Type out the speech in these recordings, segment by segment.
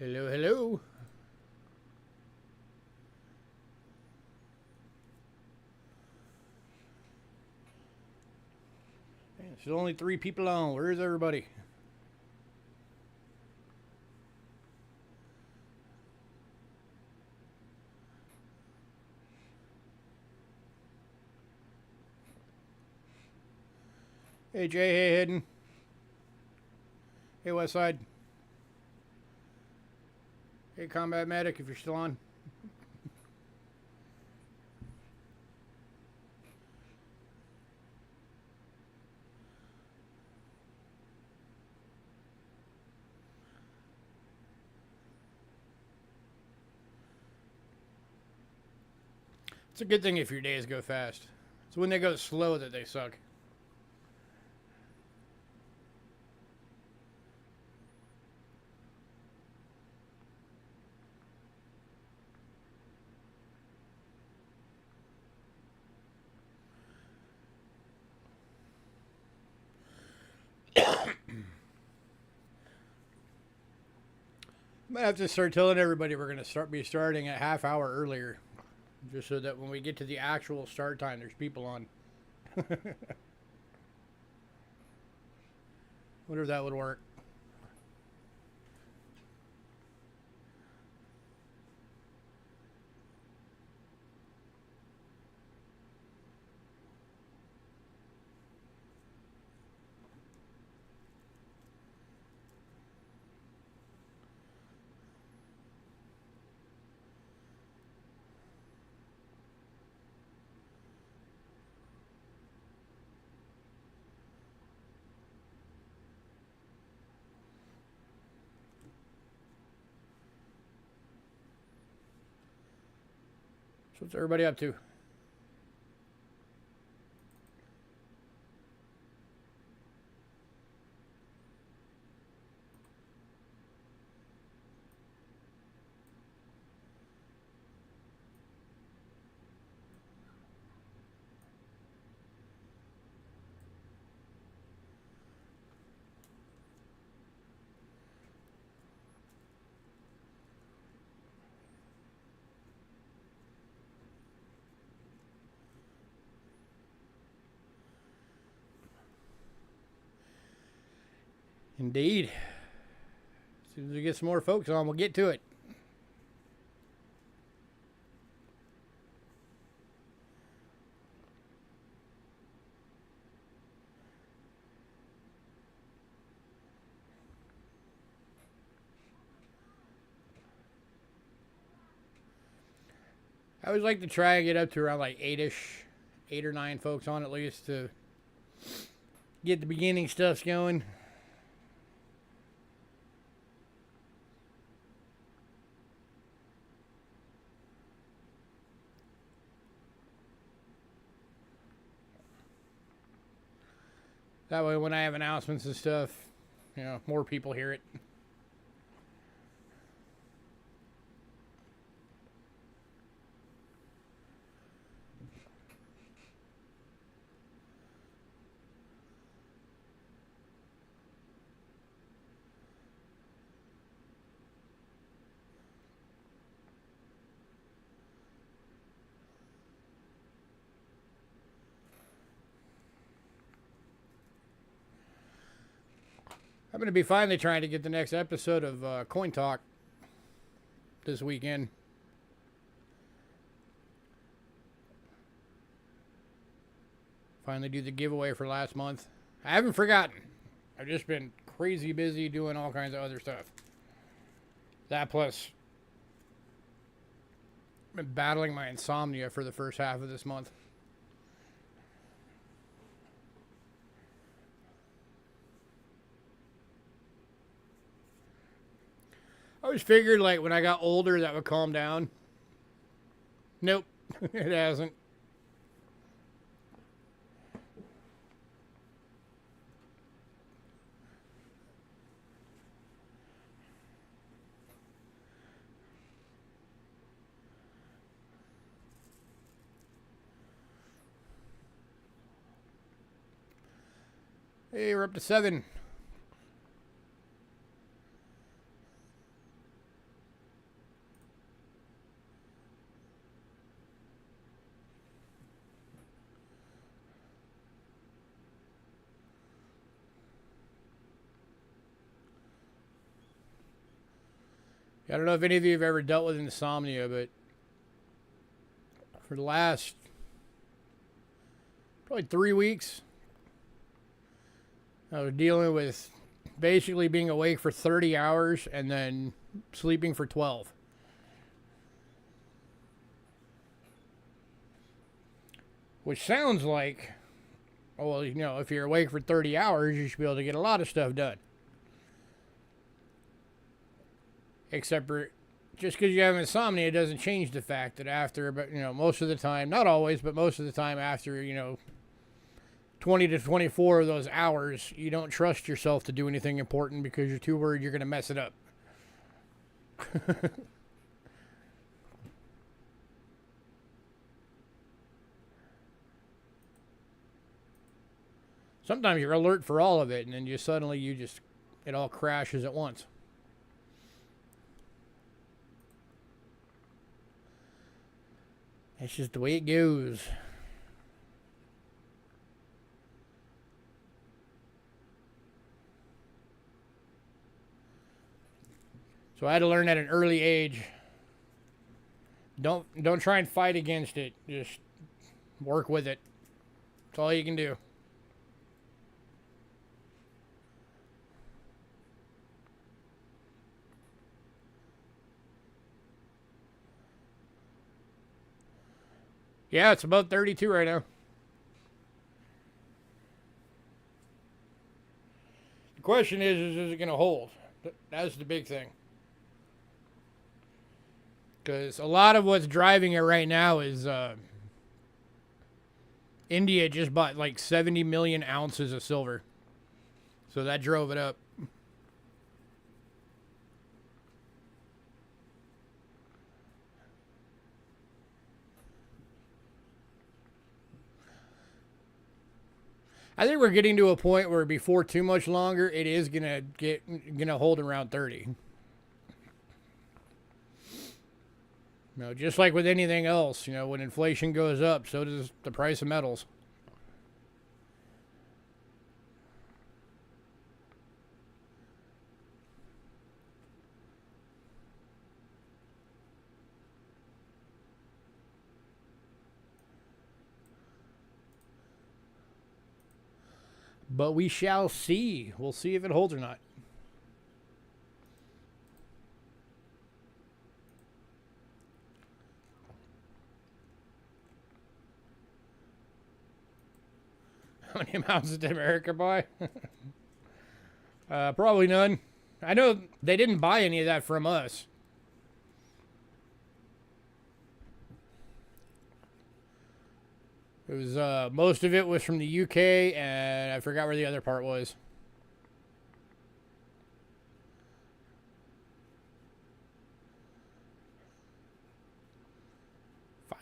Hello, hello. There's only 3 people on. Where is everybody? Hey, Jay. Hey, Hidden. Hey, Westside. Hey, Combat Medic, if you're still on. It's a good thing if your days go fast. It's when they go slow that they suck. I might have to start telling everybody we're going to be starting a half hour earlier. Just so that when we get to the actual start time, there's people on. Wonder if that would work. So what's everybody up to? Indeed. As soon as we get some more folks on, we'll get to it. I always like to try and get up to around like 8-ish, 8 or 9 folks on at least to get the beginning stuffs going. That way when I have announcements and stuff, you know, more people hear it. I'm going to be finally trying to get the next episode of Coin Talk this weekend. Finally do the giveaway for last month. I haven't forgotten. I've just been crazy busy doing all kinds of other stuff. That plus, I've been battling my insomnia for the first half of this month. I always figured like when I got older that would calm down. Nope, it hasn't. Hey, we're up to 7. I don't know if any of you have ever dealt with insomnia, but for the last probably 3 weeks, I was dealing with basically being awake for 30 hours and then sleeping for 12. Which sounds like, oh, well, you know, if you're awake for 30 hours, you should be able to get a lot of stuff done. Except for just because you have insomnia, it doesn't change the fact that after, but you know, most of the time, not always, but most of the time after, you know, 20 to 24 of those hours, you don't trust yourself to do anything important because you're too worried you're going to mess it up. Sometimes you're alert for all of it, and then it all crashes at once. That's just the way it goes. So I had to learn at an early age. Don't try and fight against it. Just work with it. That's all you can do. Yeah, it's about 32 right now. The question is it going to hold? That's the big thing. Because a lot of what's driving it right now is India just bought like 70 million ounces of silver. So that drove it up. I think we're getting to a point where before too much longer, it is gonna hold around 30. You know, just like with anything else, you know, when inflation goes up, so does the price of metals. But we shall see. We'll see if it holds or not. How many amounts did America buy? Probably none. I know they didn't buy any of that from us. It was most of it was from the UK, and I forgot where the other part was.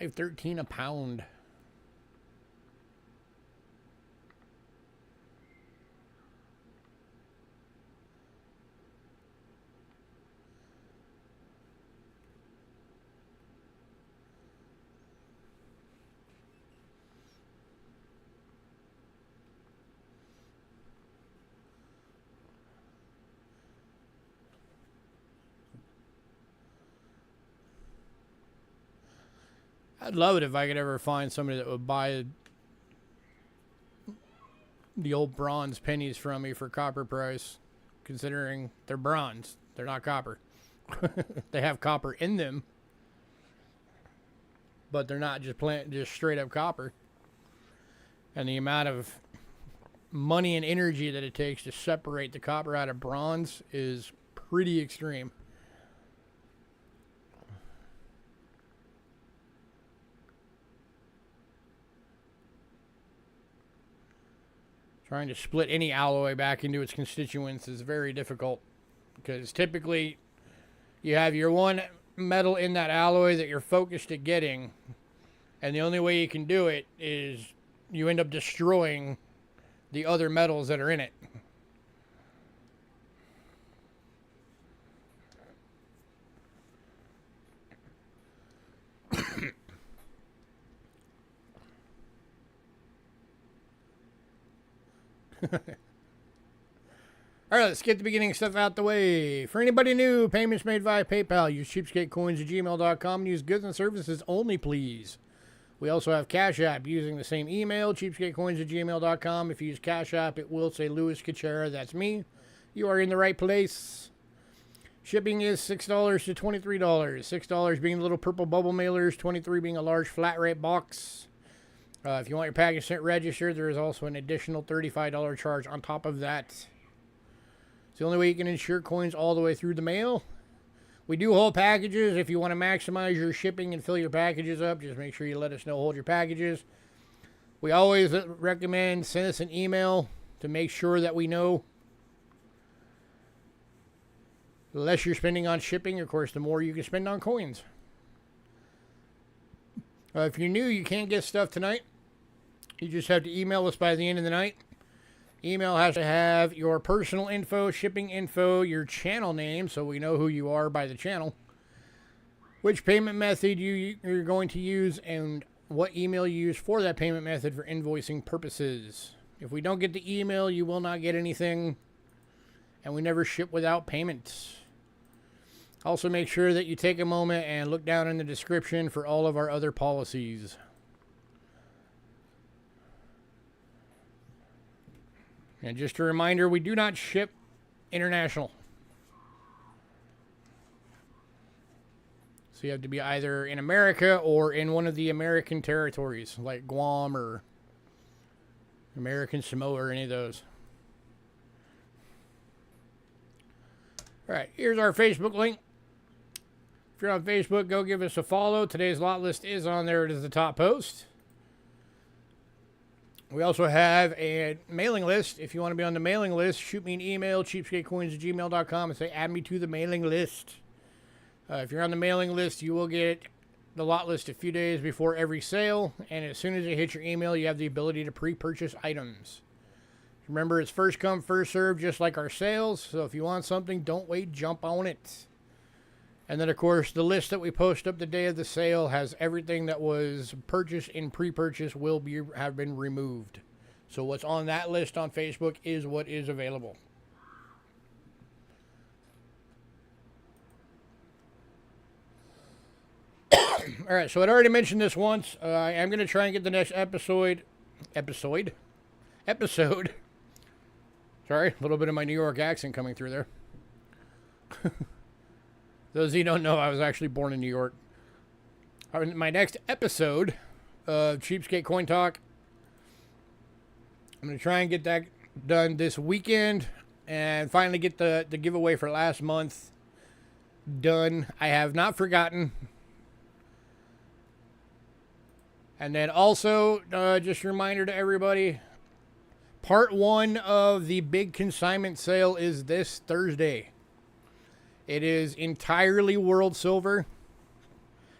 $5.13 a pound. I'd love it if I could ever find somebody that would buy the old bronze pennies from me for copper price, considering they're bronze. They're not copper. They have copper in them, but they're not just straight up copper. And the amount of money and energy that it takes to separate the copper out of bronze is pretty extreme. Trying to split any alloy back into its constituents is very difficult, because typically you have your one metal in that alloy that you're focused at getting, and the only way you can do it is you end up destroying the other metals that are in it. All right, let's get the beginning stuff out the way. For anybody new, payments made via PayPal. Use cheapskatecoins@gmail.com. Use goods and services only, please. We also have Cash App using the same email, cheapskatecoins@gmail.com. If you use Cash App, it will say Louis Kachera. That's me. You are in the right place. Shipping is $6 to $23. $6 being the little purple bubble mailers, $23 being a large flat rate box. If you want your package sent registered, there is also an additional $35 charge on top of that. It's the only way you can insure coins all the way through the mail. We do hold packages. If you want to maximize your shipping and fill your packages up, just make sure you let us know, hold your packages. We always recommend send us an email to make sure that we know. The less you're spending on shipping, of course, the more you can spend on coins. If you're new, you can't get stuff tonight. You just have to email us by the end of the night. Email has to have your personal info, shipping info, your channel name, so we know who you are by the channel, which payment method you're going to use, and what email you use for that payment method for invoicing purposes. If we don't get the email, you will not get anything, and we never ship without payments. Also, make sure that you take a moment and look down in the description for all of our other policies. And just a reminder, we do not ship international. So you have to be either in America or in one of the American territories, like Guam or American Samoa or any of those. All right, here's our Facebook link. If you're on Facebook, go give us a follow. Today's lot list is on there. It is the top post. We also have a mailing list. If you want to be on the mailing list, shoot me an email, cheapskatecoins@gmail.com, and say, add me to the mailing list. If you're on the mailing list, you will get the lot list a few days before every sale, and as soon as it hits your email, you have the ability to pre-purchase items. Remember, it's first come, first served, just like our sales, so if you want something, don't wait, jump on it. And then, of course, the list that we post up the day of the sale has everything that was purchased in pre-purchase have been removed. So what's on that list on Facebook is what is available. All right, so I'd already mentioned this once. I am going to try and get the next episode. Sorry, a little bit of my New York accent coming through there. Those of you who don't know, I was actually born in New York. My next episode of Cheapskate Coin Talk, I'm going to try and get that done this weekend and finally get the giveaway for last month done. I have not forgotten. And then also, just a reminder to everybody, part 1 of the big consignment sale is this Thursday. It is entirely world silver,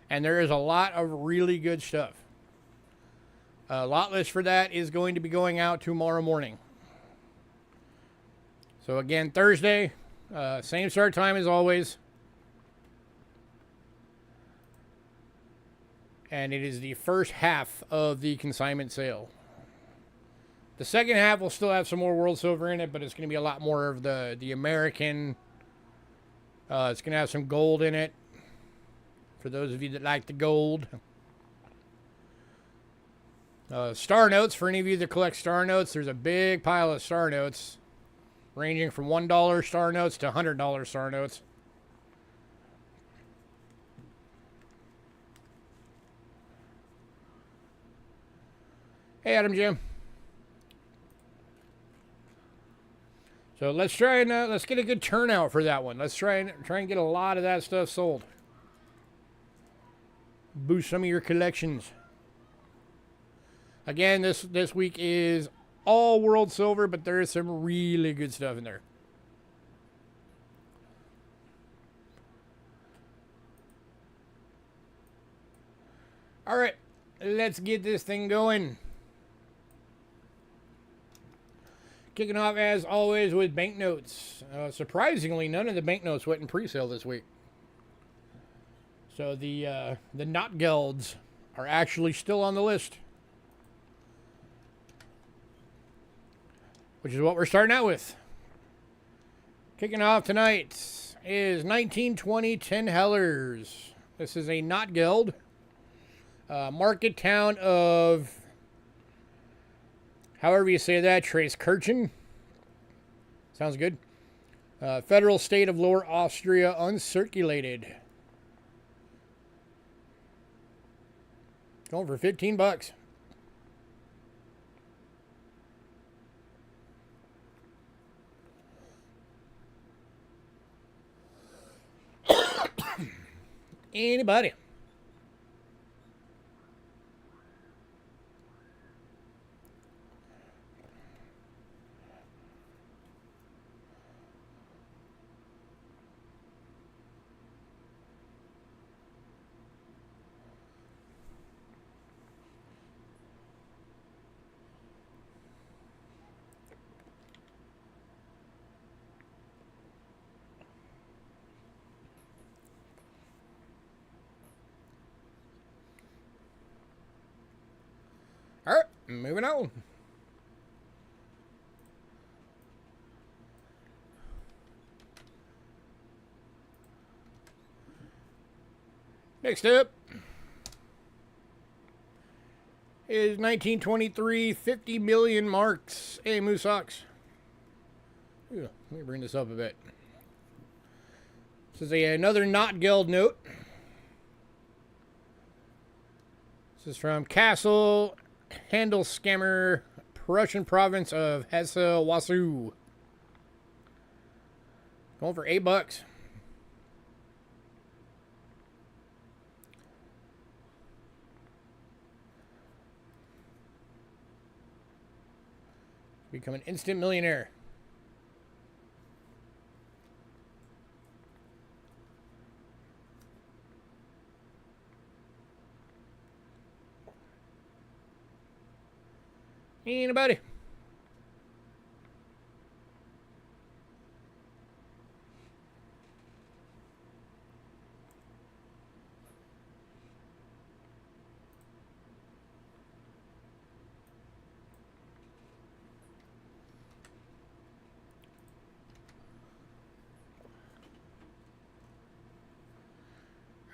and there is a lot of really good stuff. A lot list for that is going to be going out tomorrow morning. So again, Thursday, same start time as always. And it is the first half of the consignment sale. The second half will still have some more world silver in it, but it's going to be a lot more of the American. It's going to have some gold in it, for those of you that like the gold. Star notes, for any of you that collect star notes, there's a big pile of star notes, ranging from $1 star notes to $100 star notes. Hey, Adam Jim. So let's try and let's get a good turnout for that one. Let's try and get a lot of that stuff sold. Boost some of your collections. Again, this week is all world silver, but there is some really good stuff in there. All right, let's get this thing going. Kicking off, as always, with banknotes. Surprisingly, none of the banknotes went in pre-sale this week. So the not gelds are actually still on the list, which is what we're starting out with. Kicking off tonight is 1920 10 Hellers. This is a not guild. Market town of, however you say that, Traiskirchen. Sounds good. Federal state of Lower Austria, uncirculated. Going for $15. Anybody? All right, moving on. Next up is 1923 50 million marks. Hey, Moose Socks. Let me bring this up a bit. This is another not guild note. This is from Castle Handelskammer, Prussian province of Hesse-Wassau. Going for $8. Become an instant millionaire. Anybody?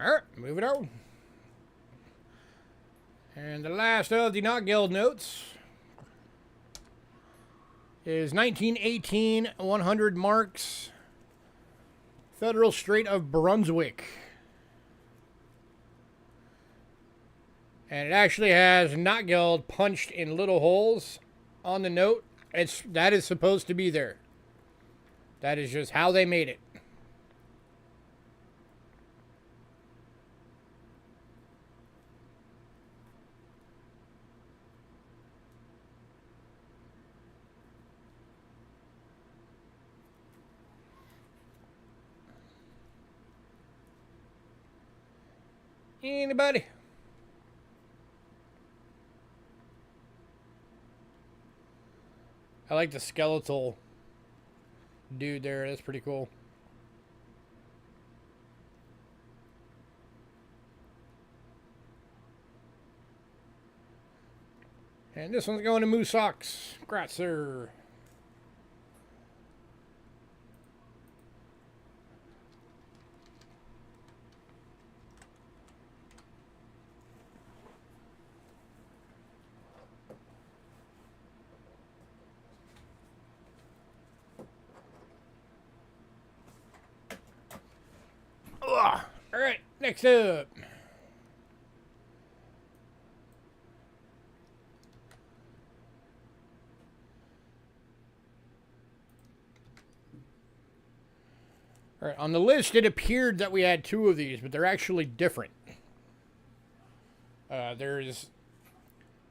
All right, moving on. And the last of the not guild notes is 1918 100 marks, Federal Strait of Brunswick. And it actually has not guild punched in little holes on the note. That is supposed to be there. That is just how they made it. Anybody? I like the skeletal dude there. That's pretty cool. And this one's going to Moose Socks. Gratzer. All right, next up. All right, on the list, it appeared that we had two of these, but they're actually different. There's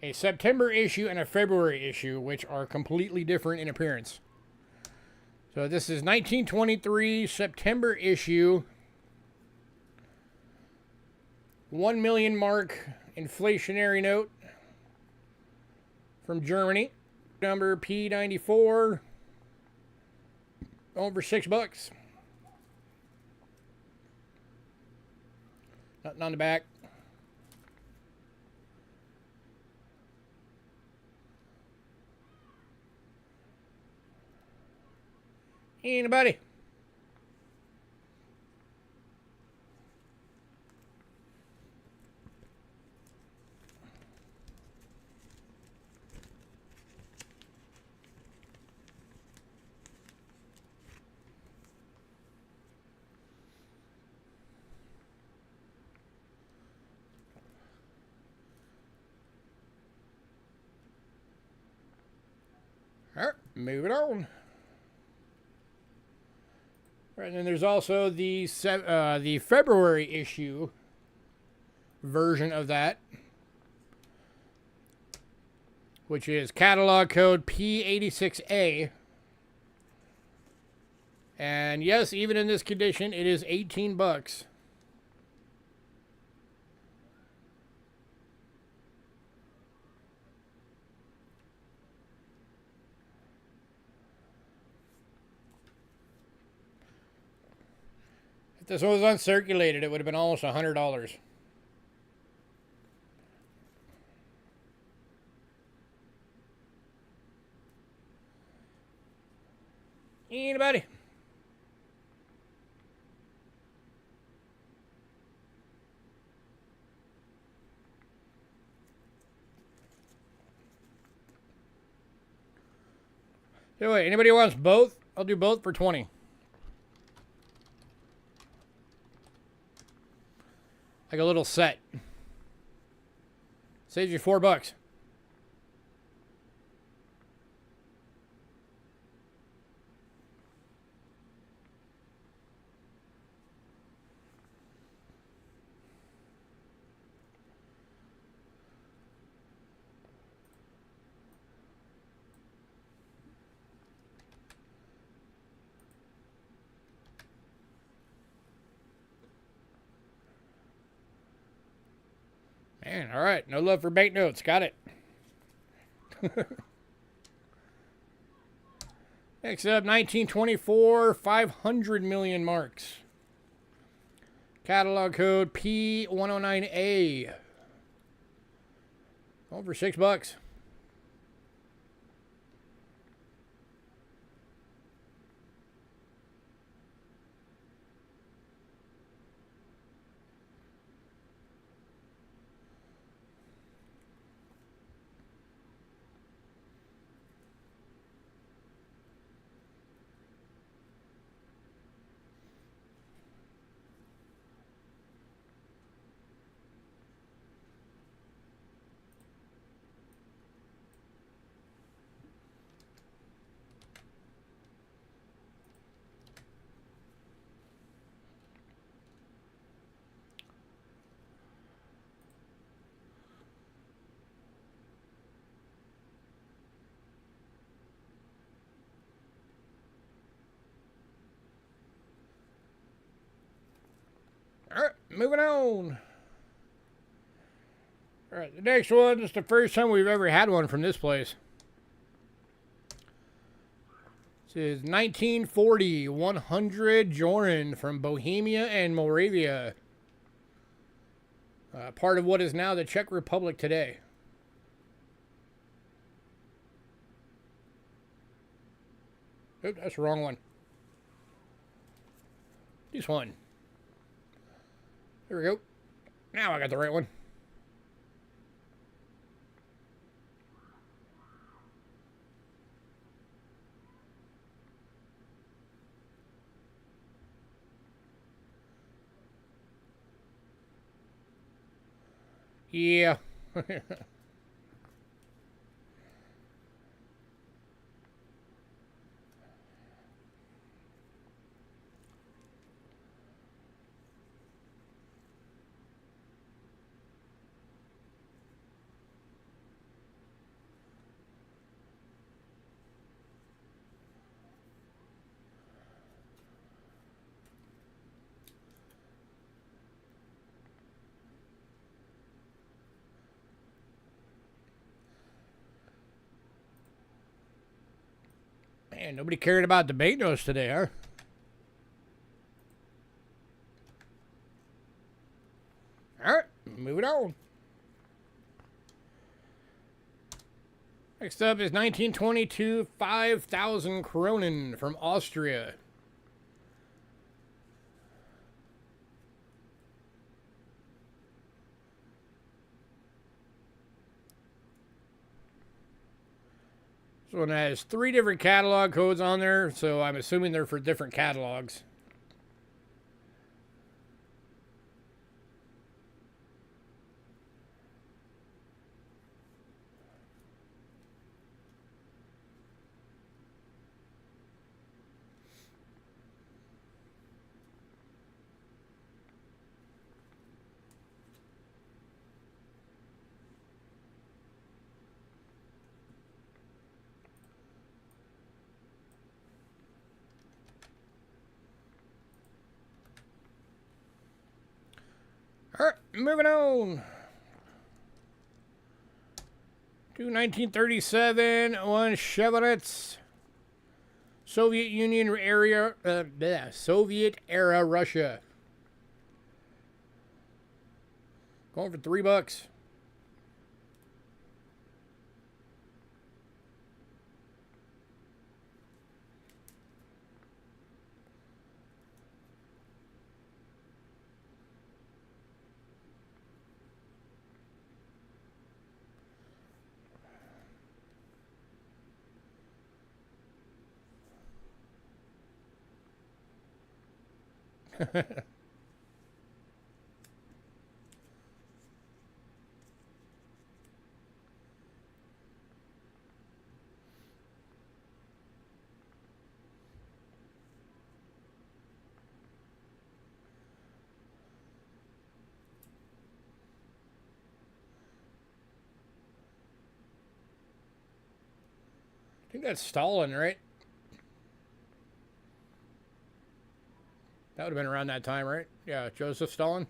a September issue and a February issue, which are completely different in appearance. So this is 1923 September issue. 1 million mark inflationary note from Germany. Number P94. Going for $6. Nothing on the back. Anybody? Moving on. Right, and then there's also the February issue version of that, which is catalog code P86A. And yes, even in this condition, it is 18 bucks. If this was uncirculated, it would have been almost $100. Anybody? Anyway, anybody wants both? I'll do both for 20. Like a little set. Saves you $4. Man, all right. No love for banknotes. Got it. Next up, 1924, 500 million marks. Catalog code P109A. Going for $6. All right, moving on. All right, the next one is the first time we've ever had one from this place. This is 1940, 100 Joran from Bohemia and Moravia. Part of what is now the Czech Republic today. Oop, that's the wrong one. This one. There we go. Now I got the right one. Yeah. Man, nobody cared about the banknotes today, huh? All right, moving on. Next up is 1922, 5,000 Kronen from Austria. This one has 3 different catalog codes on there, so I'm assuming they're for different catalogs. moving on. To 1937, one Chevrolet. Soviet Union area, Soviet era Russia. Going for $3. I think that's Stalin, right? That would have been around that time, right? Yeah, Joseph Stalin.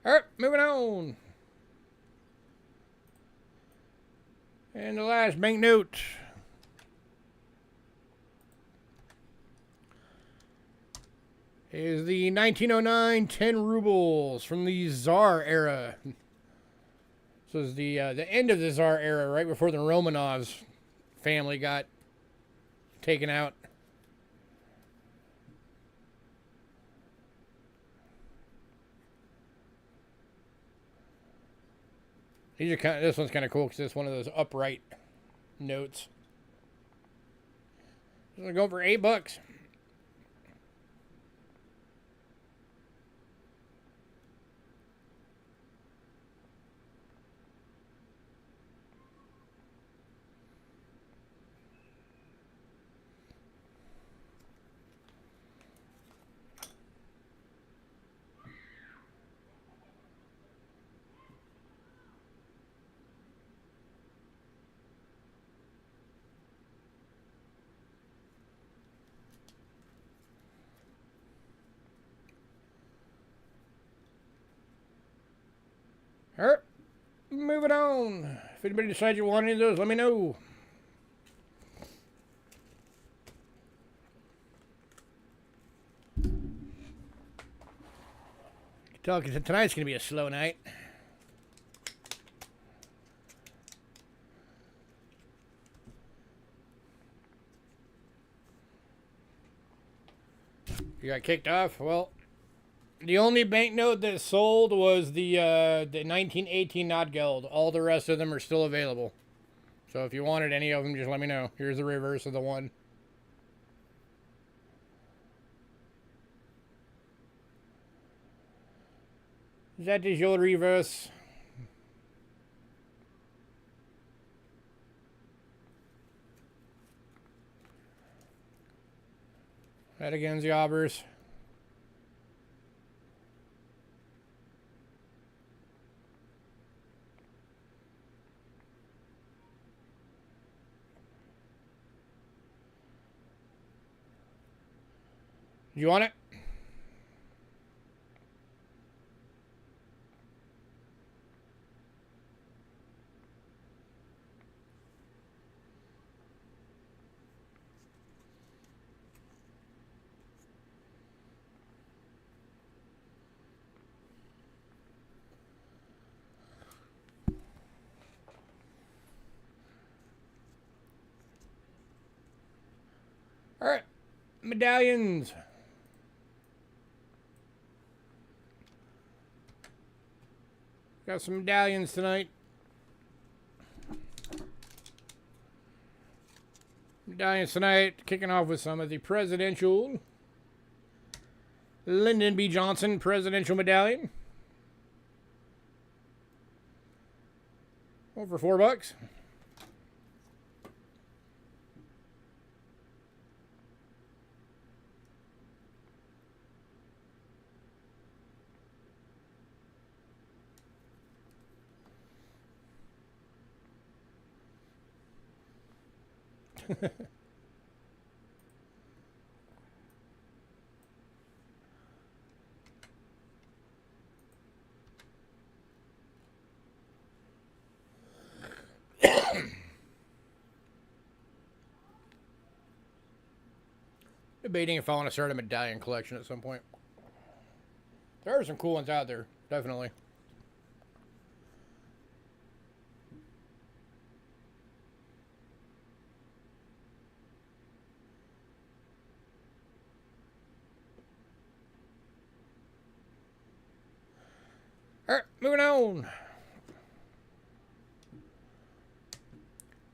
All right, moving on. And the last banknote is the 1909 10 rubles from the Tsar era. This was the end of the Tsar era, right before the Romanovs family got taken out. These are this one's kind of cool because it's one of those upright notes. This is going for $8. All right, moving on. If anybody decides you want any of those, let me know. Tonight's going to be a slow night. You got kicked off? Well, the only banknote that sold was the 1918 Not Geld. All the rest of them are still available. So if you wanted any of them, just let me know. Here's the reverse of the one. That is your reverse. That again's the Aubers. You want it? All right, medallions. Got some medallions tonight. Medallions tonight, kicking off with some of the presidential Lyndon B. Johnson presidential medallion. Over $4. Debating if I want to start a medallion collection at some point. There are some cool ones out there, definitely. Alright, moving on.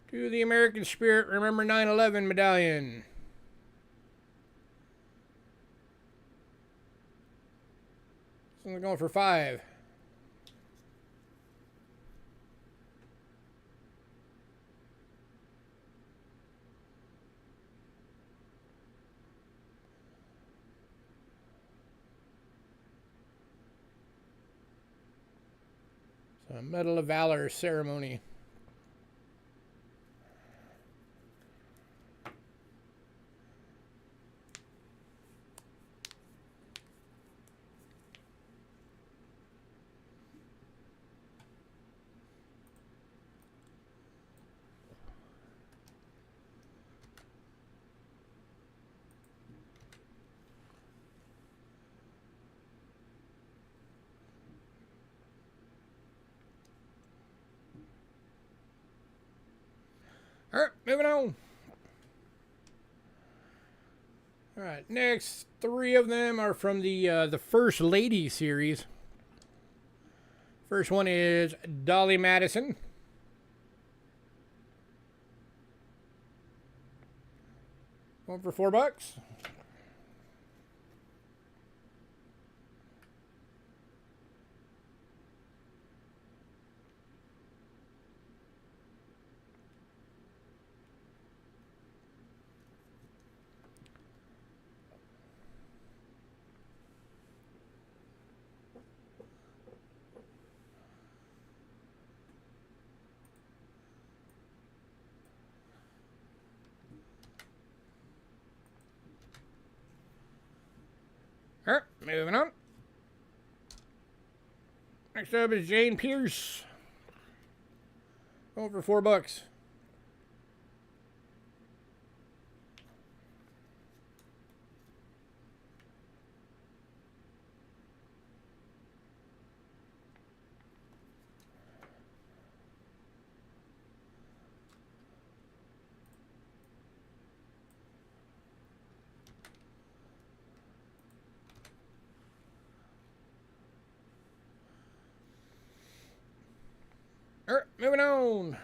To the American Spirit Remember 9/11 medallion. This one's going for 5. So, Medal of Valor ceremony. Alright, moving on. Alright, next 3 of them are from the First Lady series. First one is Dolly Madison. One for $4. Alright, moving on. Next up is Jane Pierce. Over $4. Alright, moving on.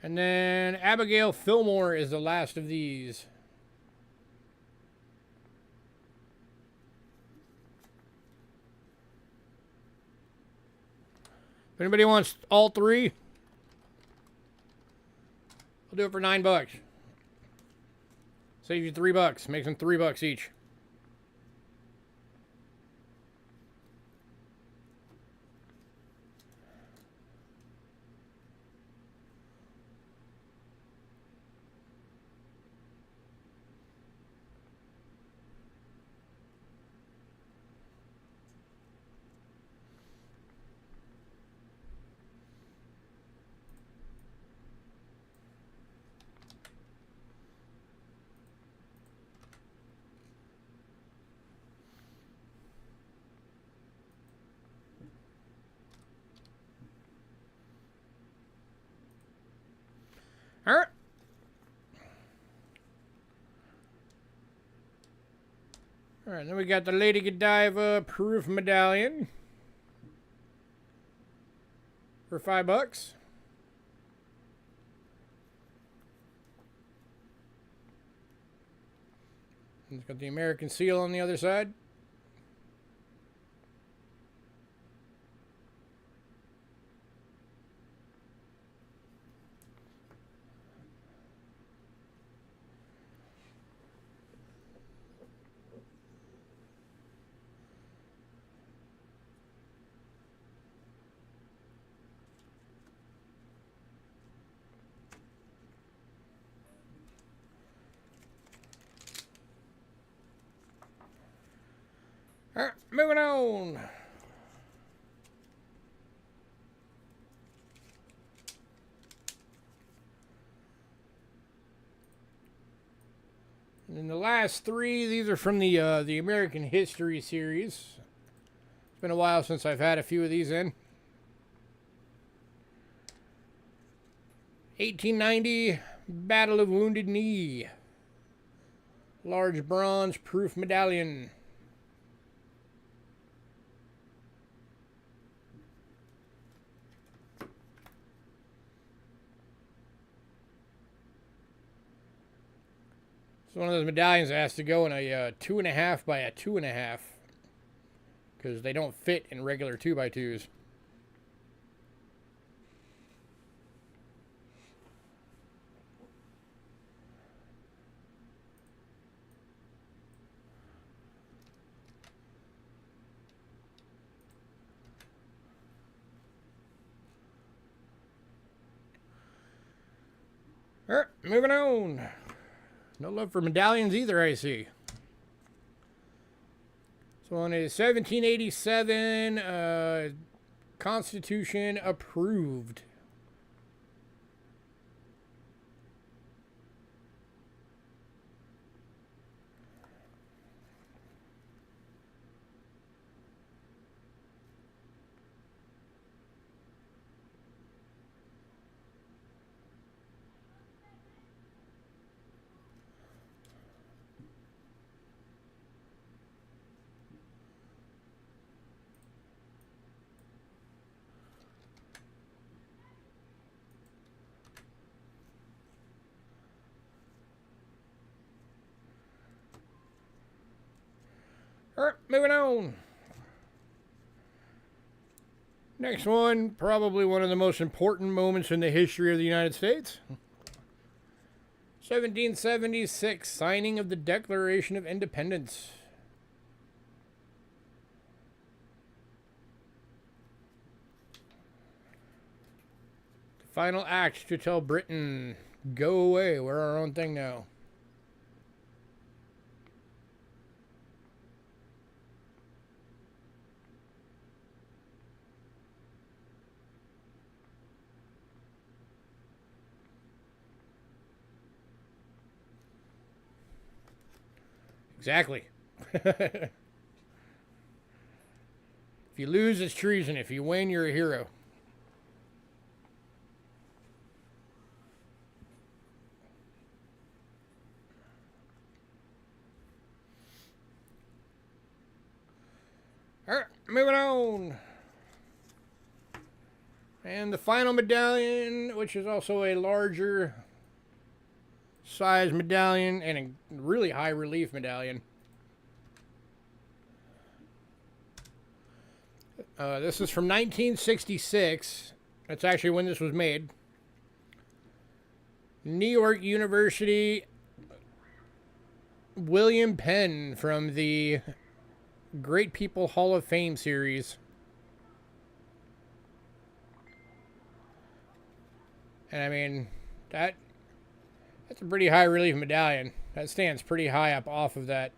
And then Abigail Fillmore is the last of these. If anybody wants all 3, I'll do it for $9. Save you $3. Makes them $3 each. Alright. Alright, then we got the Lady Godiva proof medallion for $5. It's got the American seal on the other side. moving on. And then the last three, these are from the American History series. It's been a while since I've had a few of these in. 1890 Battle of Wounded Knee. Large bronze proof medallion. It's one of those medallions that has to go in a 2.5 by a 2.5 because they don't fit in regular 2x2s. Alright, moving on. No love for medallions either, I see. So on a 1787 Constitution approved. Alright, moving on. Next one, probably one of the most important moments in the history of the United States. 1776, signing of the Declaration of Independence. The final act to tell Britain, go away, we're our own thing now. Exactly. If you lose, it's treason. If you win, you're a hero. Alright, moving on. And the final medallion, which is also a larger size medallion and a really high relief medallion. This is from 1966. That's actually when this was made. New York University, William Penn from the Great People Hall of Fame series. And I mean, that's a pretty high relief medallion. That stands pretty high up off of that.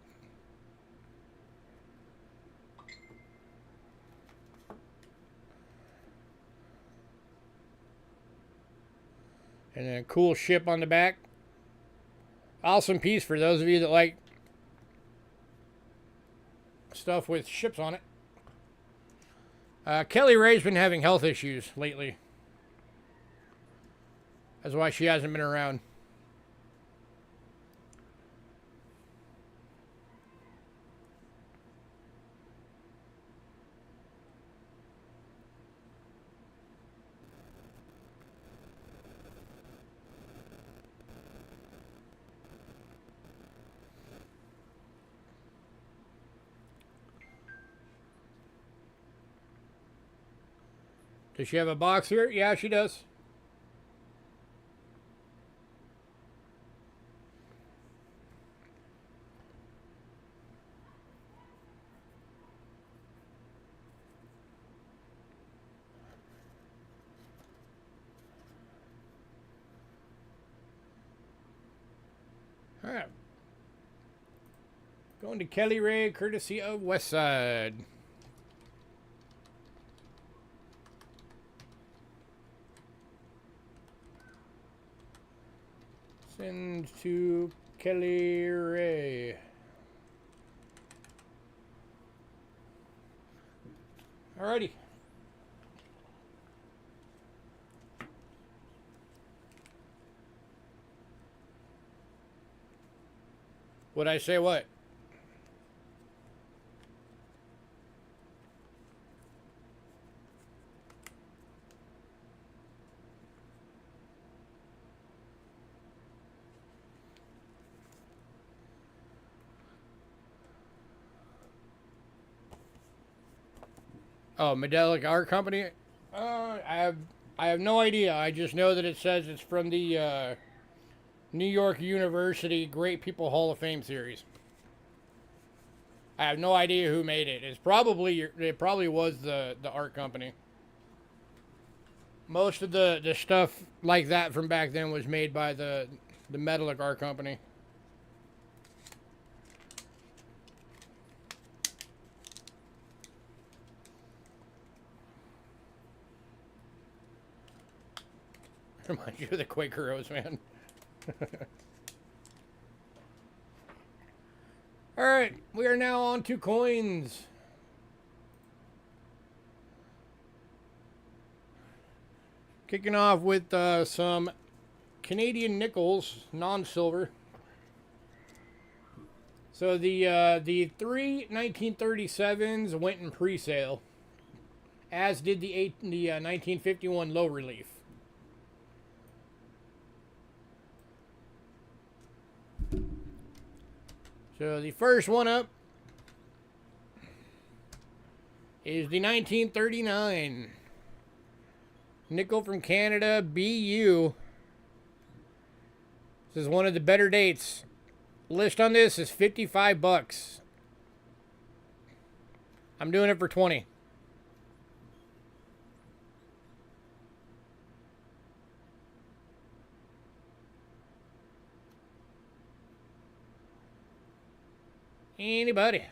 And then a cool ship on the back. Awesome piece for those of you that like stuff with ships on it. Kelly Ray's been having health issues lately. That's why she hasn't been around. Does she have a box here? Yeah, she does. All right. Going to Kelly Ray, courtesy of Westside. Send to Kelly Ray. Alrighty. Would I say what? Oh, Medallic Art Company? I have no idea. I just know that it says it's from the New York University Great People Hall of Fame series. I have no idea who made it. It probably was the art company. Most of the stuff like that from back then was made by the Medallic Art Company. Remind you of the Quakeros, man. Alright, we are now on to coins. Kicking off with some Canadian nickels, non-silver. So the three 1937s went in pre-sale, as did the 1951 low relief. So the first one up is the 1939 nickel from Canada, BU. This is one of the better dates. List on this is $55. I'm doing it for 20. Anybody?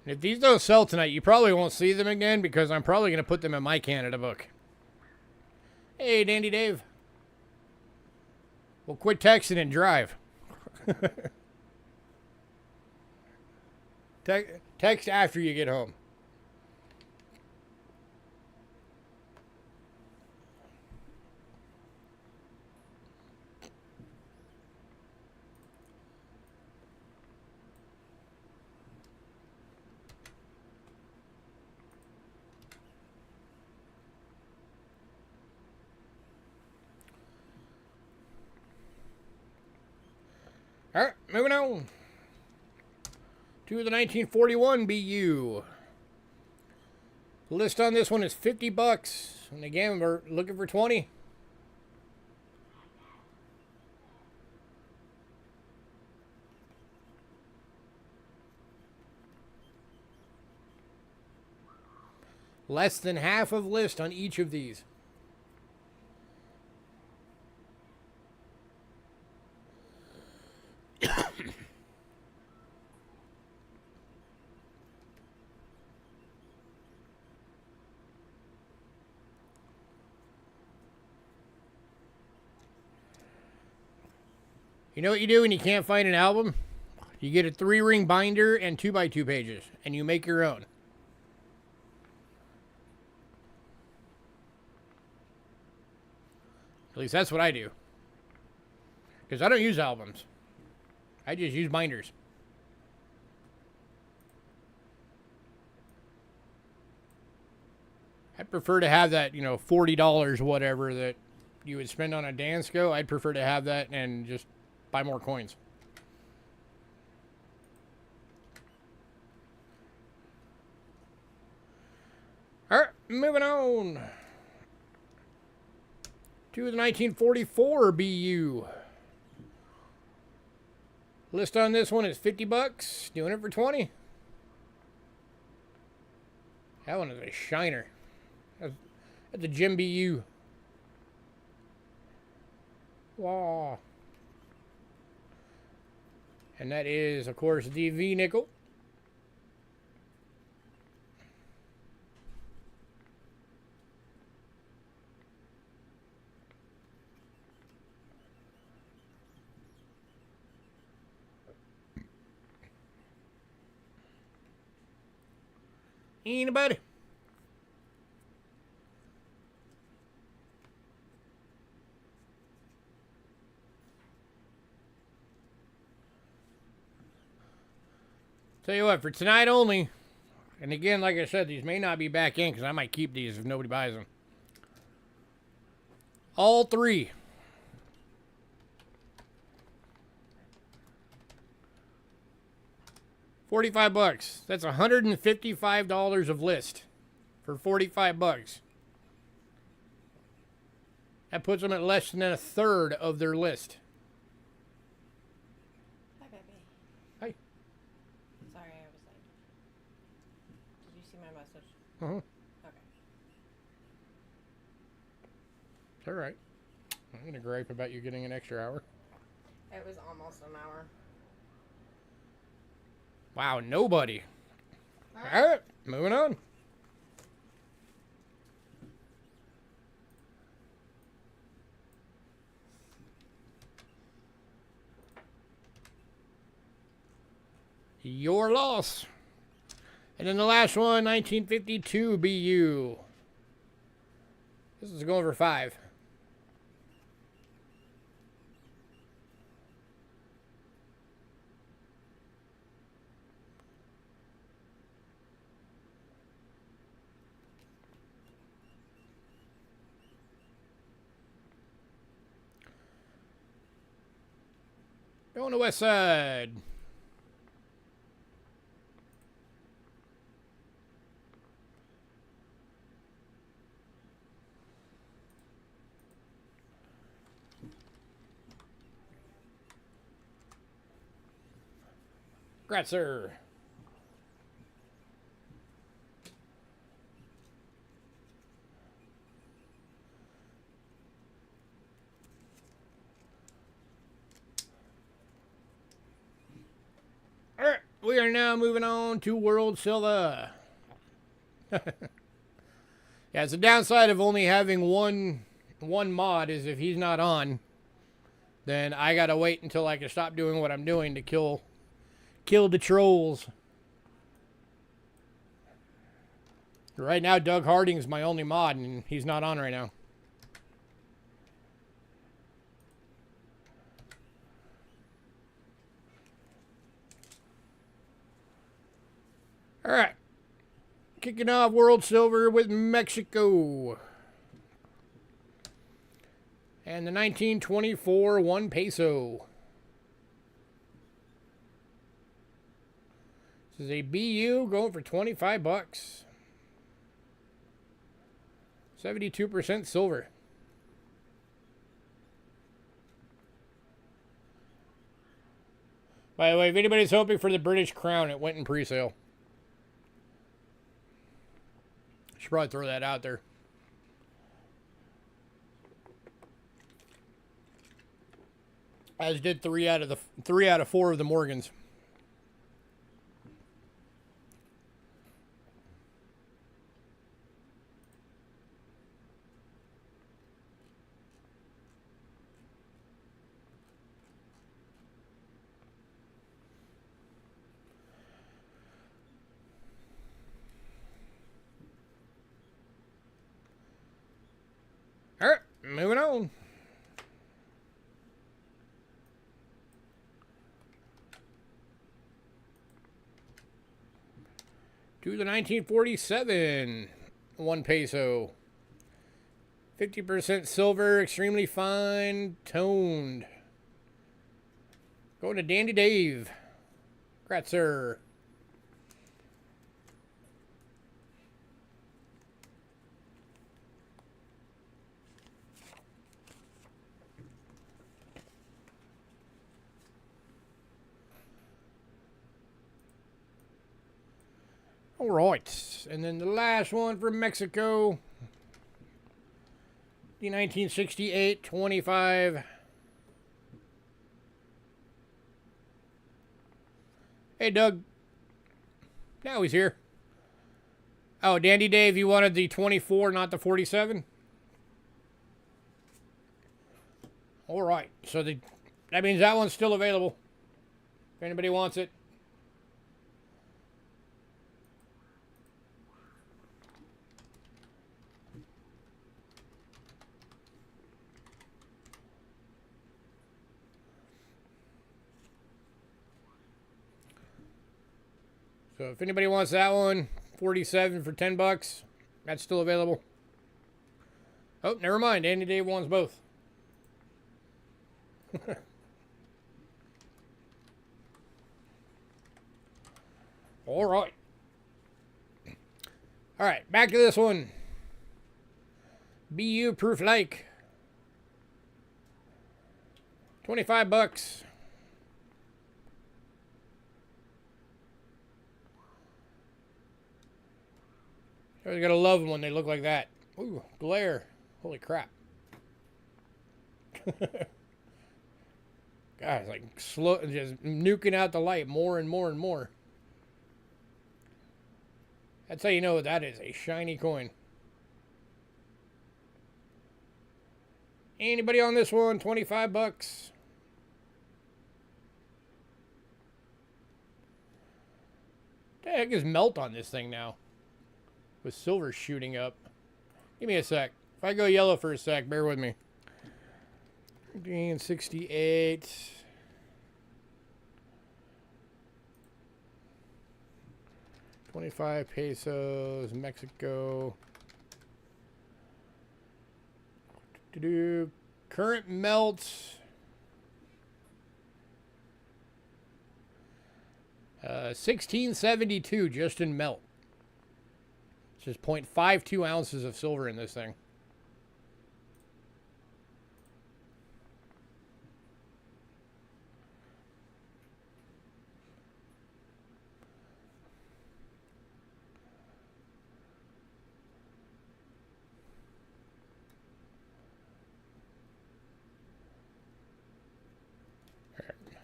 If these don't sell tonight, you probably won't see them again because I'm probably going to put them in my Canada book. Hey, Dandy Dave. Well, quit texting and drive. Text after you get home. Alright, moving on to the 1941 BU. The list on this one is $50. And again, we're looking for 20. Less than half of list on each of these. You know what you do when you can't find an album? You get a 3-ring binder and 2x2 pages, and you make your own. At least that's what I do. Because I don't use albums. I just use binders. I'd prefer to have that, $40 whatever that you would spend on a Dansco. I'd prefer to have that and just buy more coins. Alright, moving on to the 1944 BU. List on this one is $50. Doing it for 20. That one is a shiner. That's a Jim BU. Wow. And that is, of course, the V nickel. Anybody? Tell you what, for tonight only, and again, like I said, these may not be back in because I might keep these if nobody buys them. All three. $45. That's $155 of list for $45. That puts them at less than a third of their list. Hi, baby. Hi. Sorry, I was like, did you see my message? Uh-huh. Okay. It's all right. I'm going to gripe about you getting an extra hour. It was almost an hour. Wow, nobody. All right, moving on. Your loss. And then the last one, 1952 BU. This is going for 5. Going to West Side. Congrats, sir. All right, we are now moving on to World Silver. Yeah, it's the downside of only having one mod is if he's not on, then I gotta wait until I can stop doing what I'm doing to kill the trolls. Right now, Doug Harding's my only mod, and he's not on right now. All right. Kicking off World Silver with Mexico. And the 1924 1 peso. This is a BU going for $25. 72% silver. By the way, if anybody's hoping for the British crown, it went in pre-sale. Should probably throw that out there. As did 3 out of 4 of the Morgans. All right, moving on. To the 1947 1 peso. 50% silver, extremely fine, toned. Going to Dandy Dave. Congrats, sir. All right, and then the last one for Mexico, the 1968 25. Hey, Doug. Now he's here. Oh, Dandy Dave, you wanted the 24, not the 47? All right, so that means that one's still available. If anybody wants it. So if anybody wants that one, 47 for 10 bucks. That's still available. Oh, never mind. Andy Dave wants both. All right. All right, back to this one. BU Proof Like. 25 bucks. You always gotta love them when they look like that. Ooh, glare. Holy crap. God, it's like slow, just nuking out the light more and more and more. That's how you know that is a shiny coin. Anybody on this one? 25 bucks. What the heck is melt on this thing now? With silver shooting up. Give me a sec. If I go yellow for a sec, bear with me. 68. $25 pesos, Mexico. Current melt. 1672 just in melt. It's just 0.52 ounces of silver in this thing.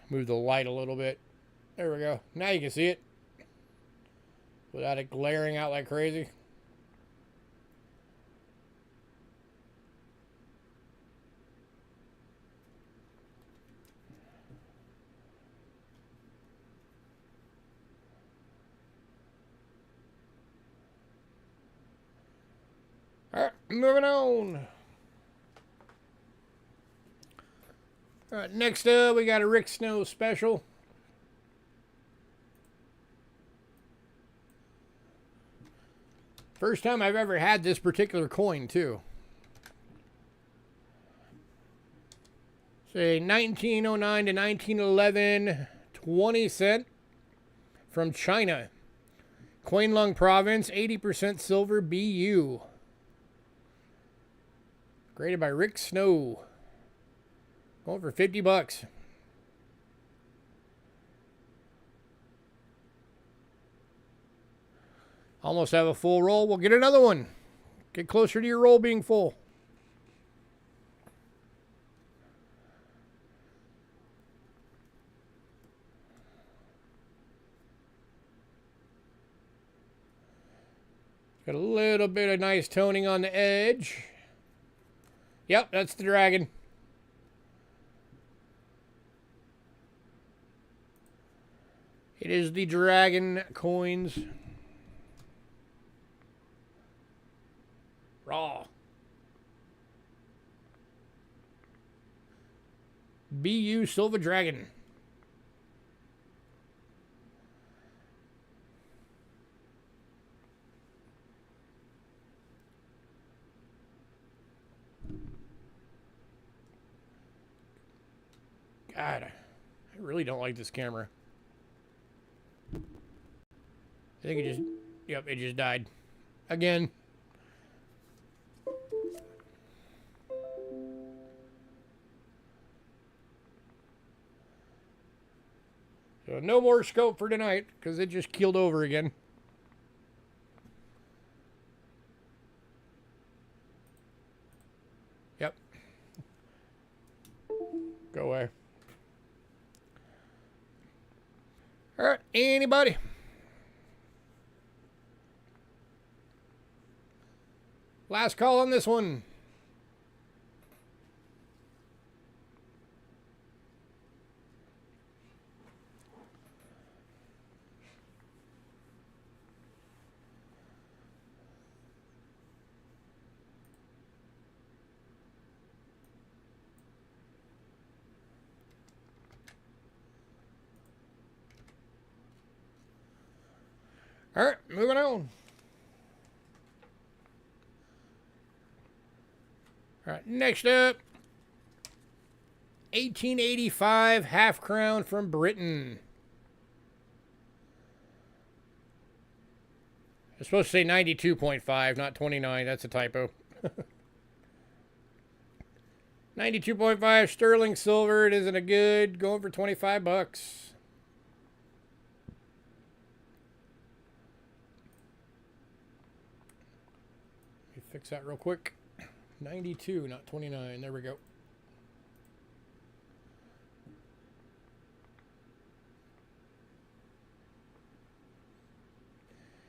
Move the light a little bit. There we go. Now you can see it without it glaring out like crazy. All right, moving on. All right, next up, we got a Rick Snow special. First time I've ever had this particular coin, too. Say 1909 to 1911, 20 cent from China. Qianlong Province, 80% silver BU. Graded by Rick Snow. Going for 50 bucks. Almost have a full roll. We'll get another one. Get closer to your roll being full. Got a little bit of nice toning on the edge. Yep, that's the dragon. It is the dragon coins. Raw. BU Silver Dragon. God, I really don't like this camera. I think it just, yep, it just died. Again. So no more scope for tonight, because it just keeled over again. Yep. Go away. All right, anybody? Last call on this one. All right, moving on. All right, next up, 1885 half crown from Britain. It's supposed to say 92.5, not 29. That's a typo. 92.5 sterling silver. It isn't a good. Going for 25 bucks. Let me fix that real quick. 92, not 29. There we go.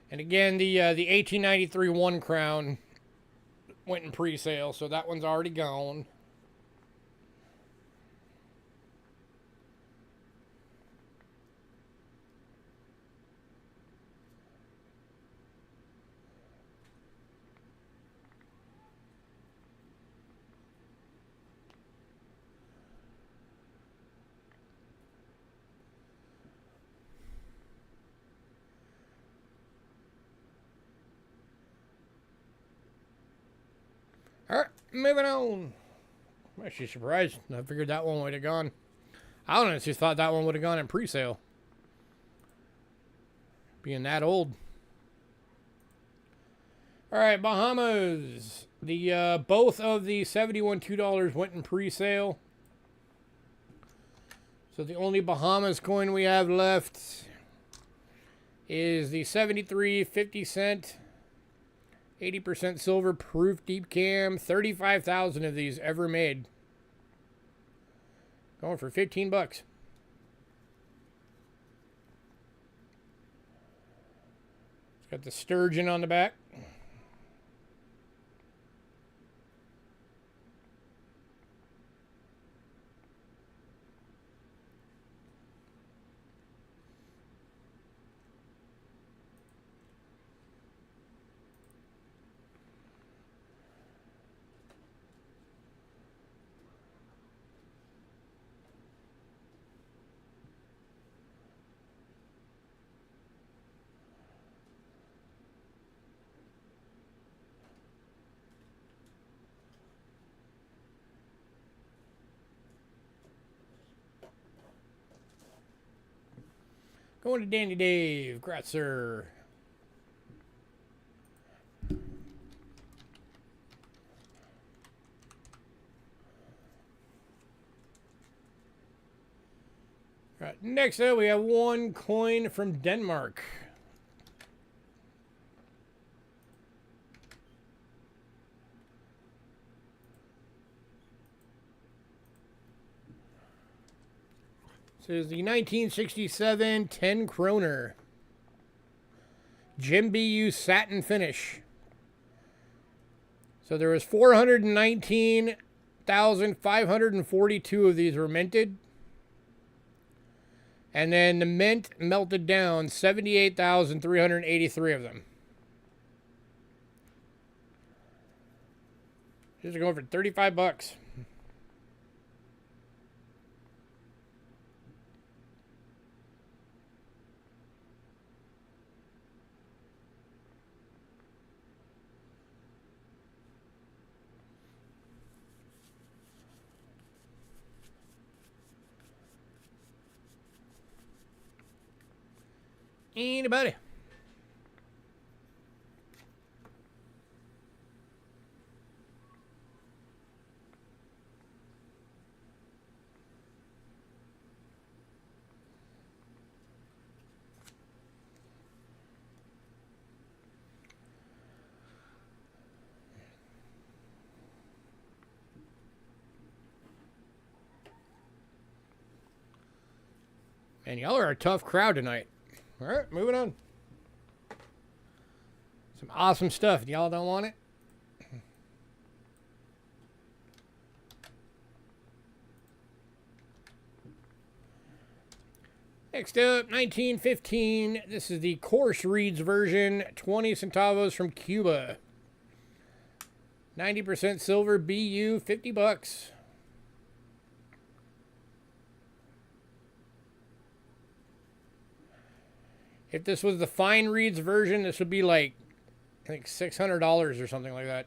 And again, the 1893 1 crown went in pre-sale, so that one's already gone. All right, moving on. I'm actually surprised. I figured that one would have gone. I honestly thought that one would have gone in pre-sale. Being that old. All right, Bahamas. The both of the 71 $2 went in pre-sale. So the only Bahamas coin we have left is the 73 50-cent 80% silver proof deep cam. 35,000 of these ever made. Going for 15 bucks. It's got the sturgeon on the back. Going to Danny Dave. Congrats, sir. All right, next up we have one coin from Denmark. This is the 1967 10 kroner. Jim BU satin finish. So there was 419,542 of these were minted. And then the mint melted down 78,383 of them. These are going for 35 bucks. Anybody? And y'all are a tough crowd tonight. All right, moving on. Some awesome stuff. Y'all don't want it? Next up, 1915. This is the coarse reeds version. 20 centavos from Cuba. 90% silver BU, 50 bucks. If this was the fine reeds version, this would be like, I think $600 or something like that.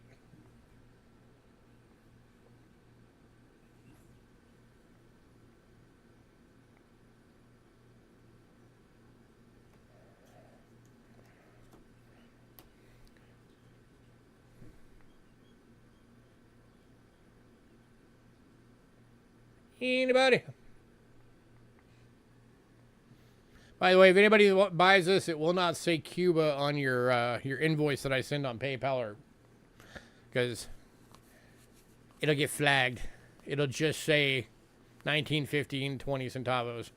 Anybody? By the way, if anybody buys this, it will not say Cuba on your invoice that I send on PayPal, or because it'll get flagged. It'll just say 1915 20 centavos.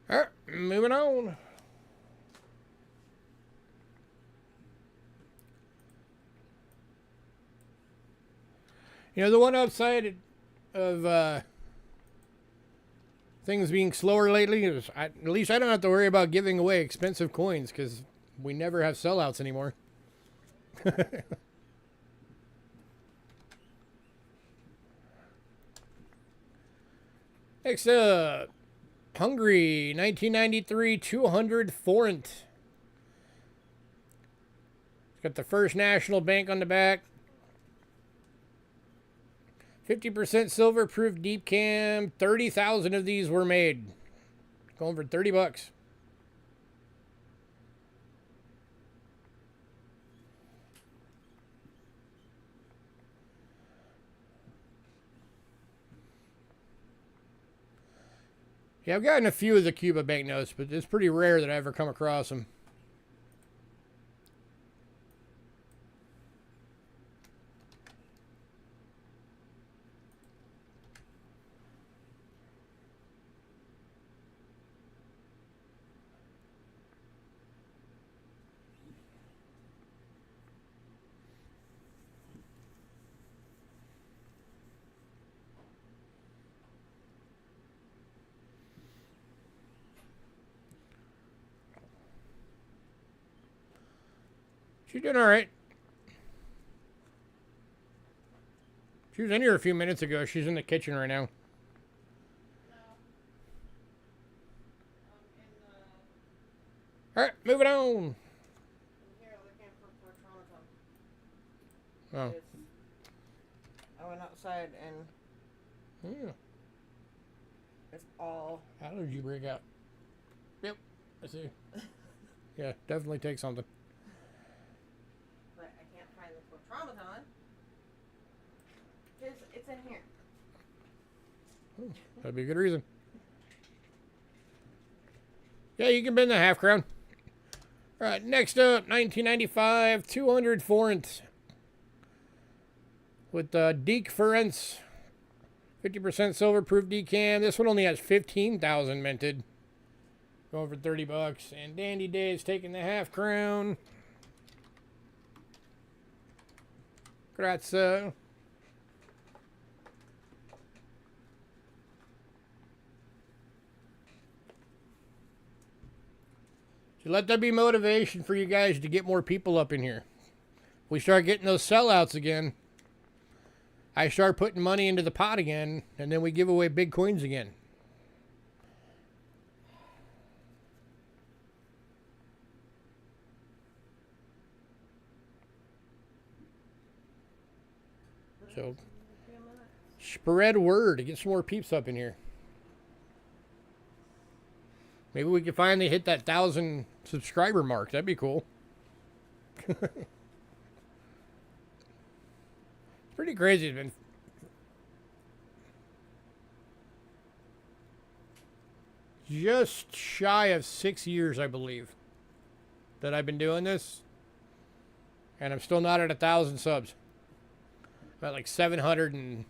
All right, moving on. You know, the one upside of things being slower lately is at least I don't have to worry about giving away expensive coins because we never have sellouts anymore. Next up, Hungary, 1993, 200 forint. It's got the First National Bank on the back. 50% silver proof deep cam. 30,000 of these were made. Going for $30. Yeah, I've gotten a few of the Cuba banknotes, but it's pretty rare that I ever come across them. She's doing all right. She was in here a few minutes ago. She's in the kitchen right now. All right, moving on. Oh. I went outside and it's all. How did you break out? Yep, I see. Yeah, definitely take something. But I can't find the Traumaton. It's in here. That'd be a good reason. Yeah, you can bend the half crown. All right, next up, 1995, 200 forint. With Deke Ference, 50% silver proof decam. This one only has 15,000 minted. Going for $30. And Dandy Days taking the half crown. Grazie. So let that be motivation for you guys to get more people up in here. We start getting those sellouts again. I start putting money into the pot again, and then we give away big coins again. So, spread word to get some more peeps up in here. Maybe we could finally hit that 1,000 subscriber mark. That'd be cool. Pretty crazy. It's been just shy of 6 years, I believe, that I've been doing this, and I'm still not at 1,000 subs. About like 700 and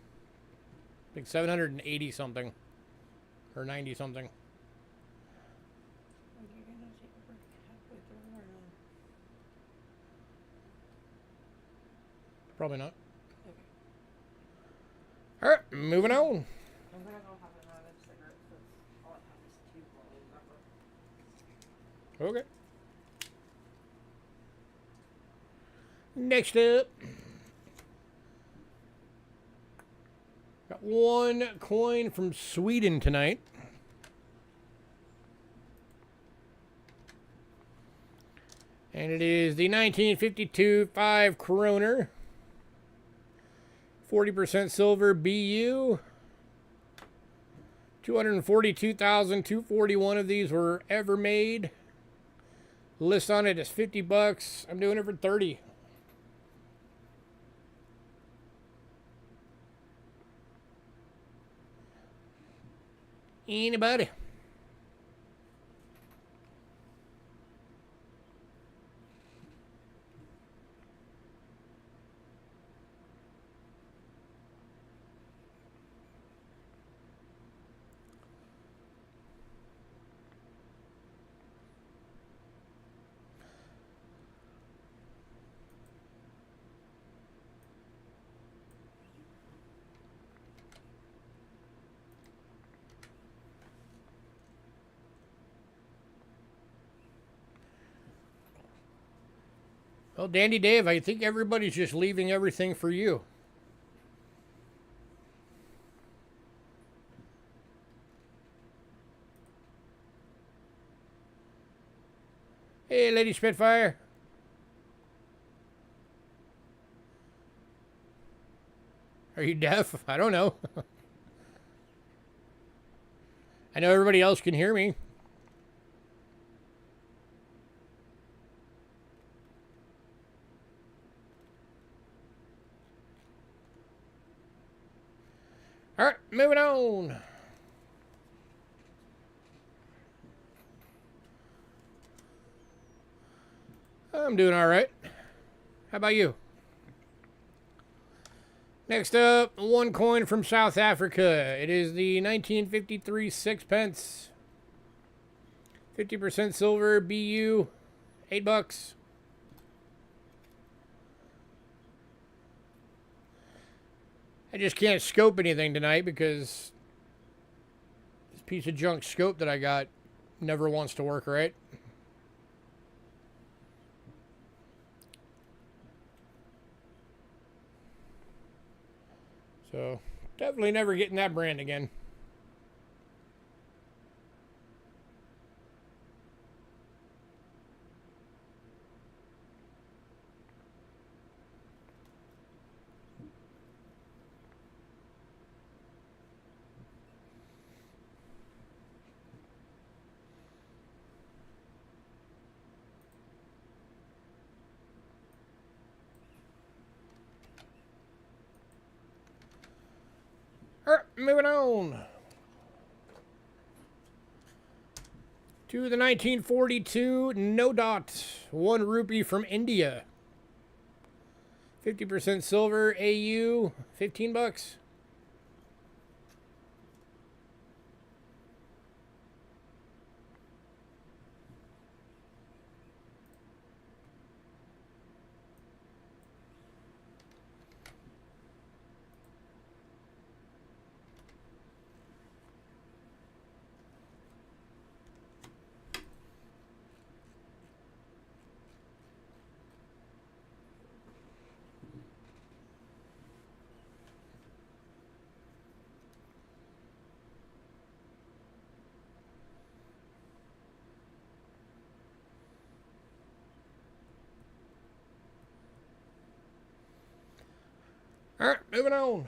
I think 780 something or 90 something. Probably not. Okay. All right, moving on. I'm gonna go have another cigarette. Okay. Next up, got one coin from Sweden tonight. And it is the 1952 5 Kroner. 40% silver BU. 242,241 of these were ever made. List on it is $50. I'm doing it for 30. Anybody? Well, Dandy Dave, I think everybody's just leaving everything for you. Hey, Lady Spitfire. Are you deaf? I don't know. I know everybody else can hear me. All right, moving on. I'm doing all right. How about you? Next up, one coin from South Africa. It is the 1953 sixpence. 50% silver, BU, $8. I just can't scope anything tonight because this piece of junk scope that I got never wants to work right. So, definitely never getting that brand again. Alright, moving on to the 1942 No Dot 1 rupee from India. 50% silver, AU, $15. Alright, moving on.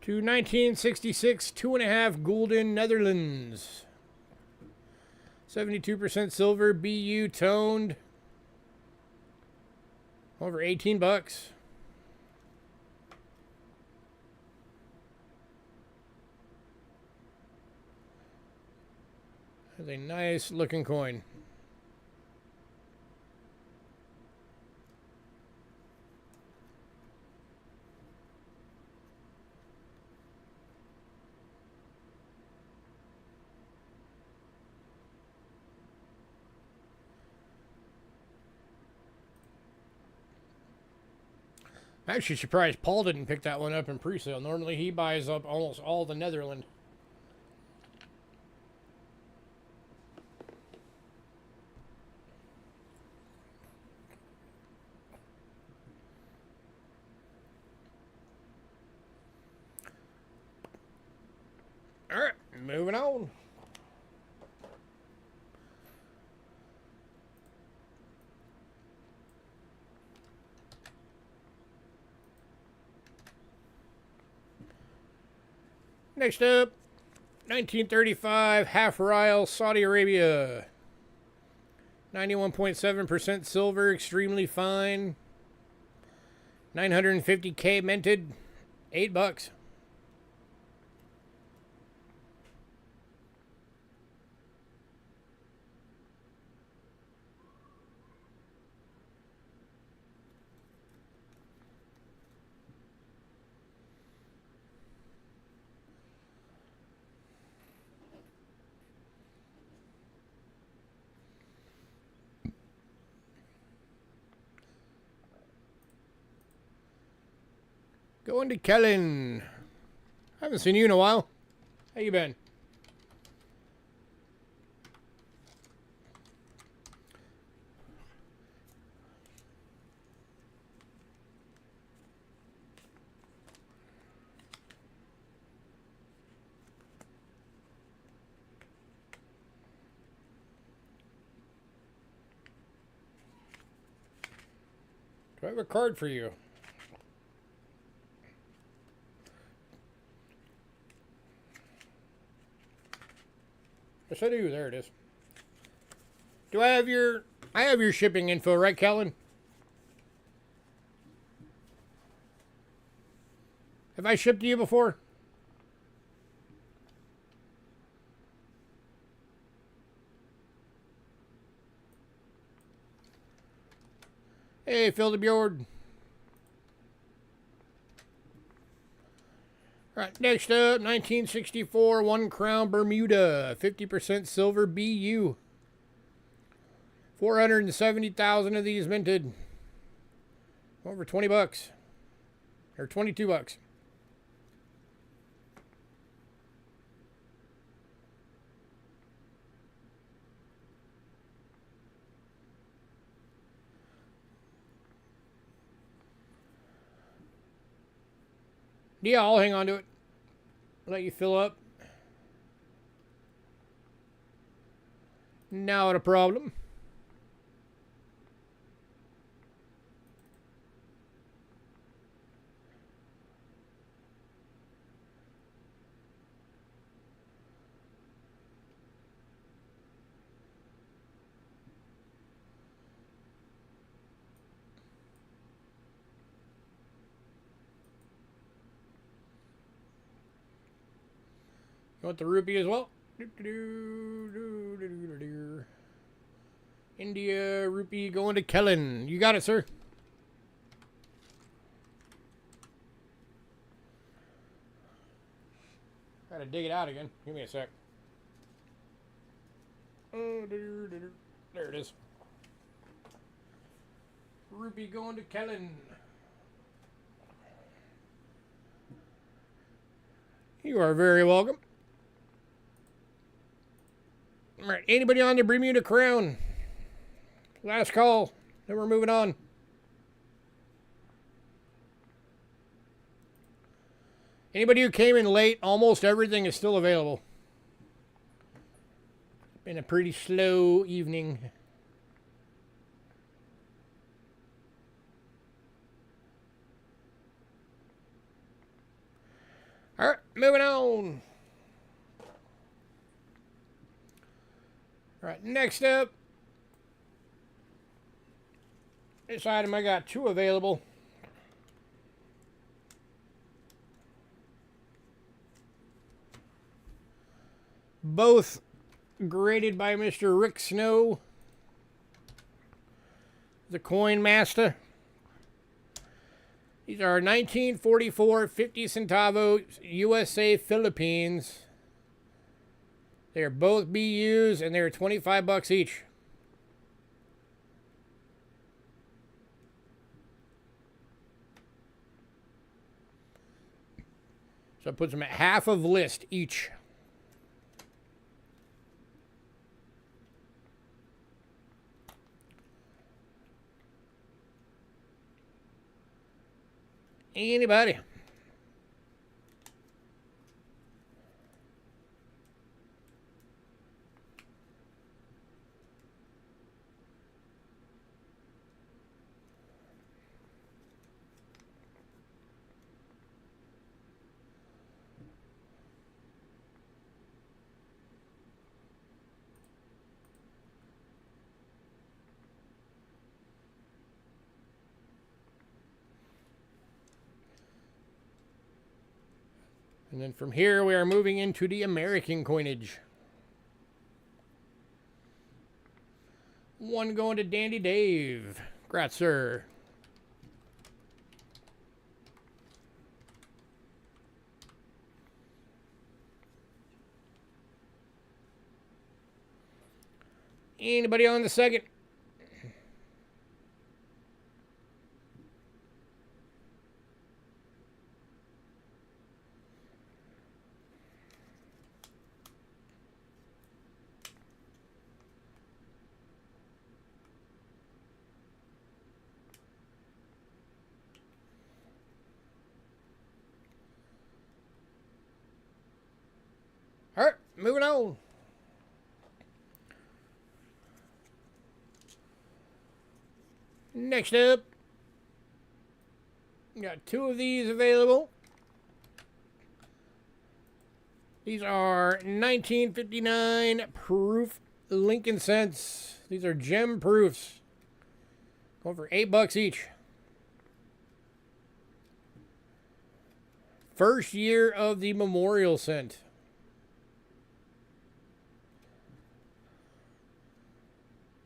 To 1966 2.5 Gulden, Netherlands. 72% silver, BU toned. Over $18. That's a nice looking coin. I'm actually surprised Paul didn't pick that one up in pre-sale. Normally he buys up almost all the Netherlands. All right, moving on. Next up, 1935 half rial Saudi Arabia. 91.7% silver, extremely fine. 950K minted, $8. Going to Kellen. Haven't seen you in a while. How you been? Do I have a card for you? Yes, I do. There it is. Do I have your... I have your shipping info, right, Kellen? Have I shipped to you before? Hey, Phil DeBjord. Right, next up, 1964 1 Crown Bermuda, 50% silver BU. 470,000 of these minted. Over $20. Or $22. Yeah, I'll hang on to it. Let you fill up. Not a problem. You want the rupee as well? India rupee going to Kellen. You got it, sir. Gotta dig it out again. Give me a sec. There it is. Rupee going to Kellen. You are very welcome. All right, anybody on the Bermuda Crown? Last call. Then we're moving on. Anybody who came in late, almost everything is still available. Been a pretty slow evening. All right, moving on. All right, next up. This item, I got two available. Both graded by Mr. Rick Snow, the Coin Master. These are 1944 50 centavos USA Philippines. They are both BUs and they're $25 each. So it puts them at half of list each. Anybody? And then from here, we are moving into the American coinage. One going to Dandy Dave. Congrats, sir. Anybody on the second? All right, moving on. Next up, got two of these available. These are 1959 proof Lincoln cents. These are gem proofs. Going for $8 each. First year of the memorial cent.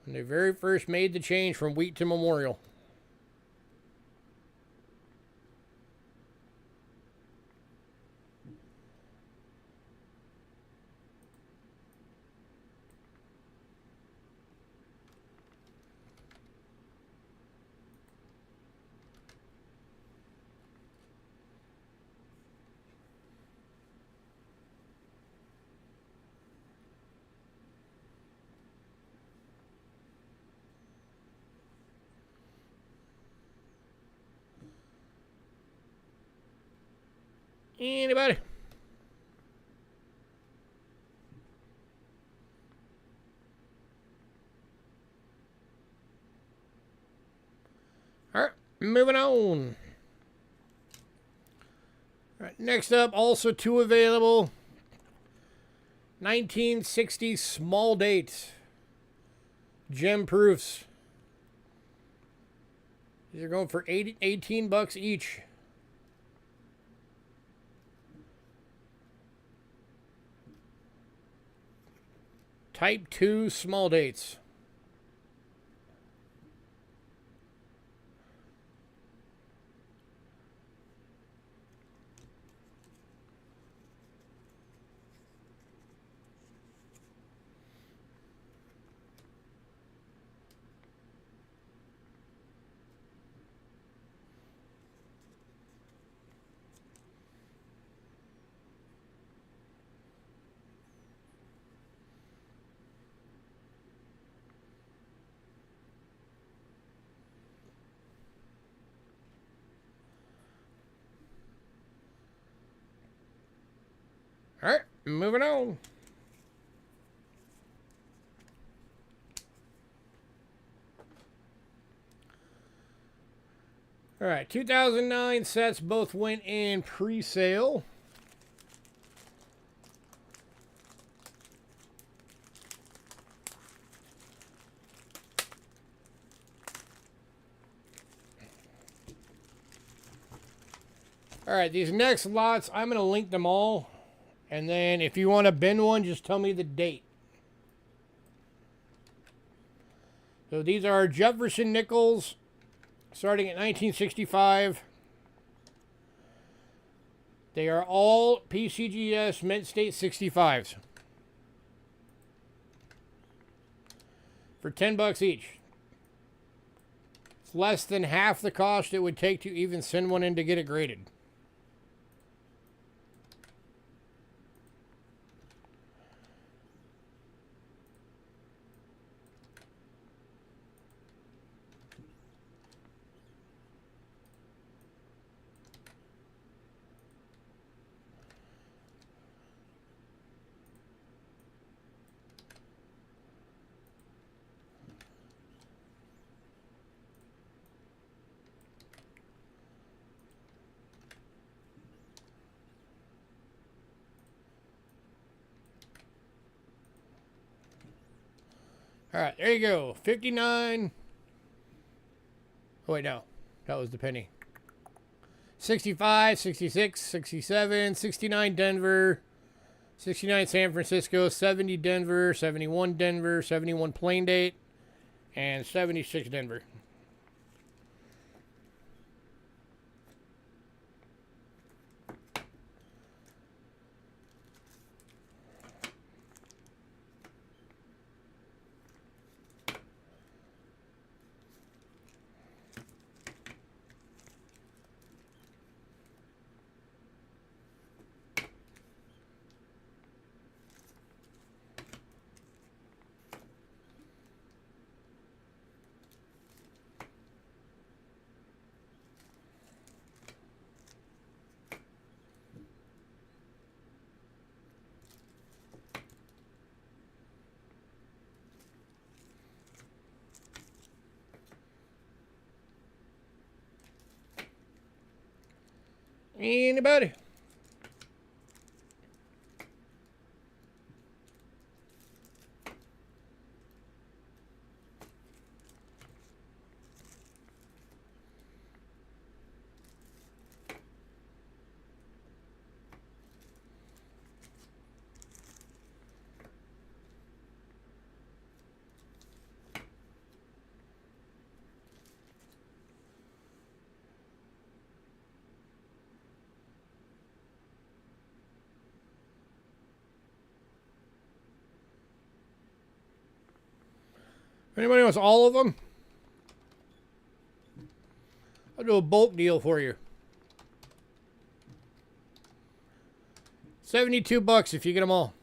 When they very first made the change from wheat to memorial. Anybody? All right, moving on. All right, next up, also two available. 1960 small date. Gem proofs. These are going for $18 each. Type 2 small dates. All right, moving on. All right, 2009 sets both went in pre-sale. All right, these next lots, I'm going to link them all. And then if you want to bin one, just tell me the date. So these are Jefferson nickels, starting at 1965. They are all PCGS Mint State 65s. For $10 each. It's less than half the cost it would take to even send one in to get it graded. All right, there you go. 59. Oh, wait, no. That was the penny. 65, 66, 67, 69 Denver, 69 San Francisco, 70 Denver, 71 Denver, 71 Plain Date, and 76 Denver. Anybody? Anybody wants all of them? I'll do a bulk deal for you. $72 if you get them all.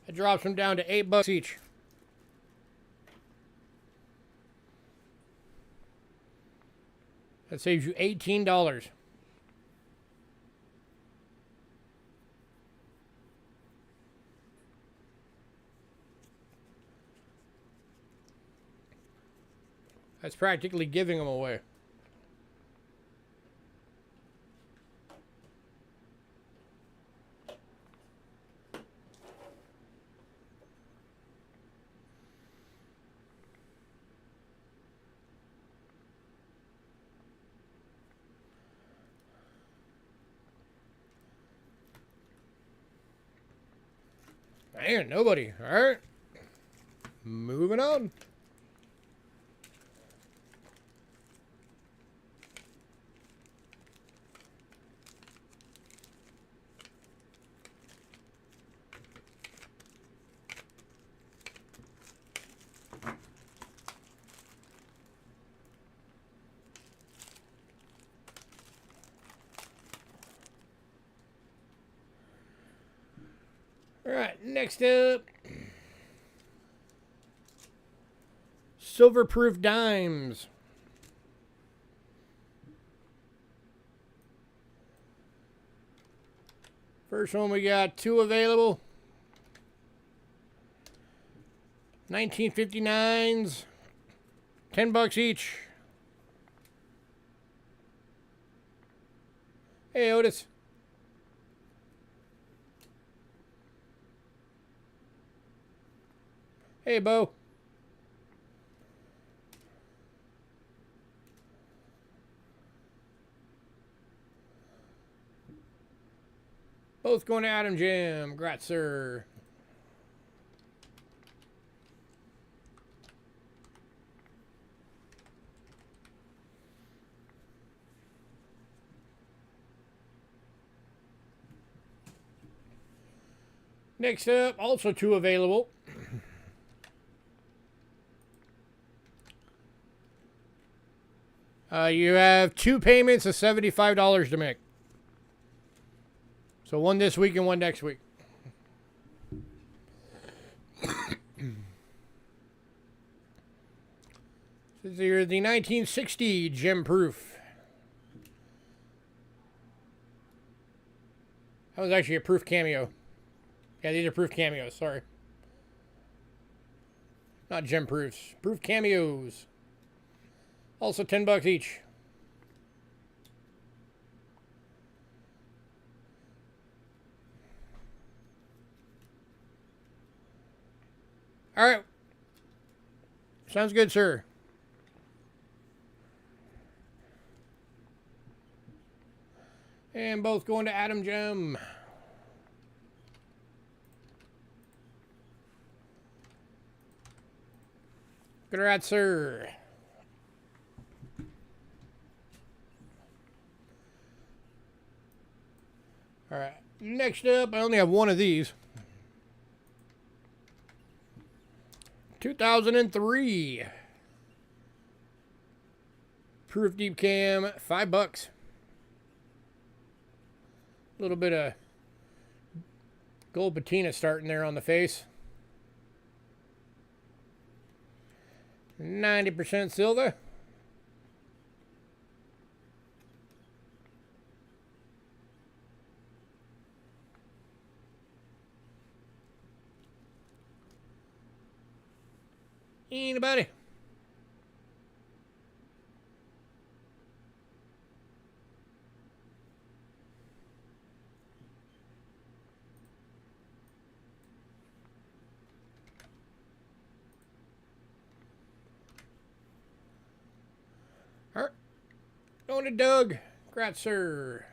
It drops them down to $8 each. That saves you $18. That's practically giving them away. Man, nobody. All right. Moving on. All right, next up, silver-proof dimes. First one, we got 2 available. 1959s, $10 each. Hey, Otis. Hey, Bo. Both going to Adam Jim. Congrats, sir. Next up, also 2 available. You have 2 payments of $75 to make. So 1 this week and 1 next week. This is the 1960 gem proof. That was actually a proof cameo. Yeah, these are proof cameos, sorry. Not gem proofs. Proof cameos. Also $10 each. All right. Sounds good, sir. And both going to Adam Gem. Congrats, sir. All right. Next up, I only have one of these. 2003. Proof Deep Cam, $5. A little bit of gold patina starting there on the face. 90% silver. Anybody? All right. Going to Doug. Congrats, sir.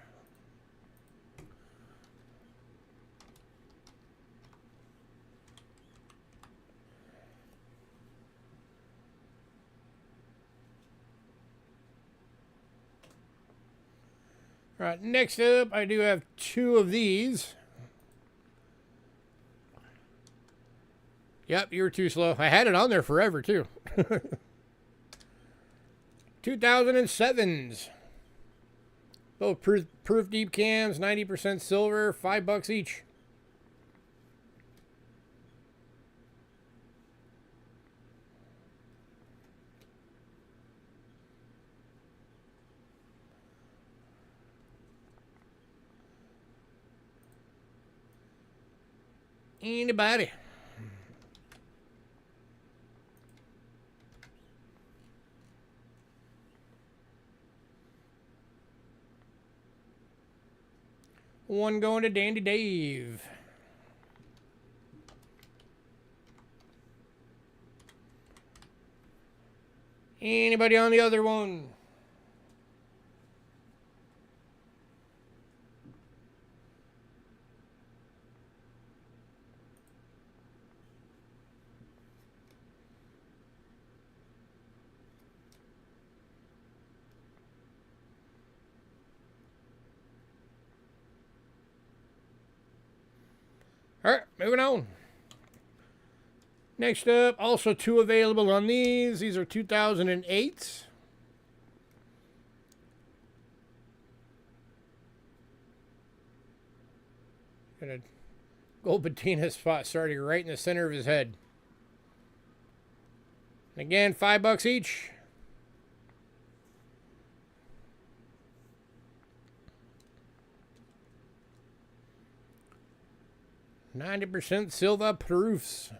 All right, next up, I do have two of these. Yep, you were too slow. I had it on there forever, too. 2007s. Both proof deep cams, 90% silver, $5 each. Anybody? One going to Dandy Dave. Anybody on the other one? All right, moving on. Next up, also two available on these. These are 2008s. Got a gold patina spot starting right in the center of his head. And again, $5 each. %90 silver proofs.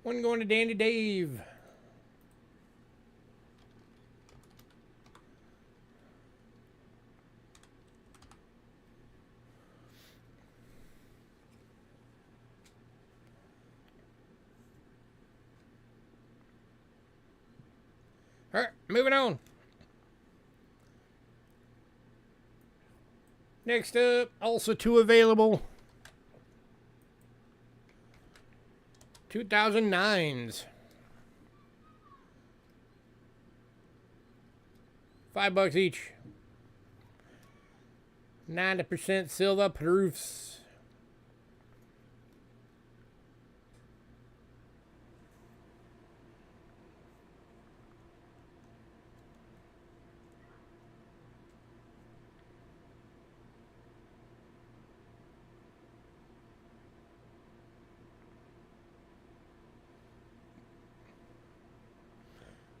One going to Dandy Dave. All right, moving on. Next up, also two available. 2009s. $5 each. 90% silver proofs.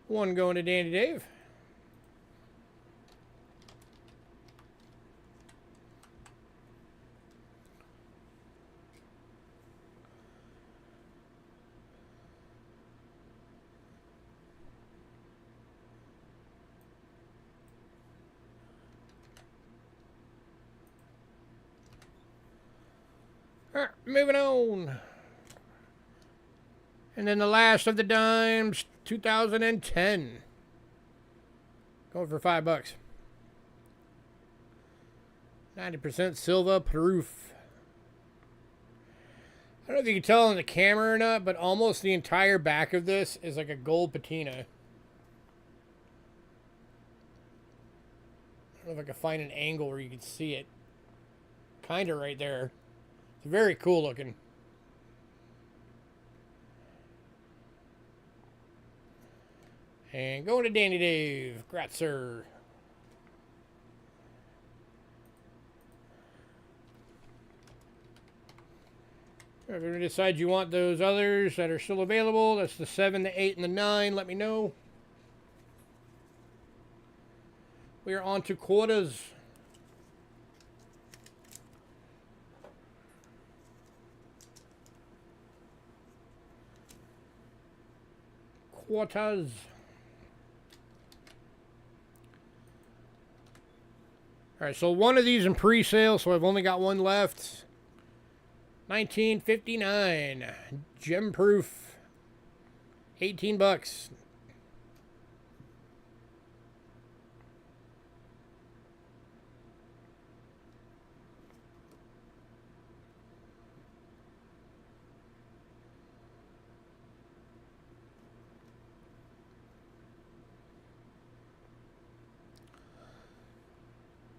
One going to Dandy Dave. Alright, moving on. And then the last of the dimes, 2010. Going for $5. 90% silver proof. I don't know if you can tell on the camera or not, but almost the entire back of this is like a gold patina. I don't know if I can find an angle where you can see it. Kind of right there. It's very cool looking. And going to Danny Dave. Congrats, sir. If you decide you want those others that are still available, that's the 7, the 8, and the 9, let me know. We are on to quarters. Quarters. All right, so one of these in pre-sale, so I've only got one left. 1959, gem proof, $18.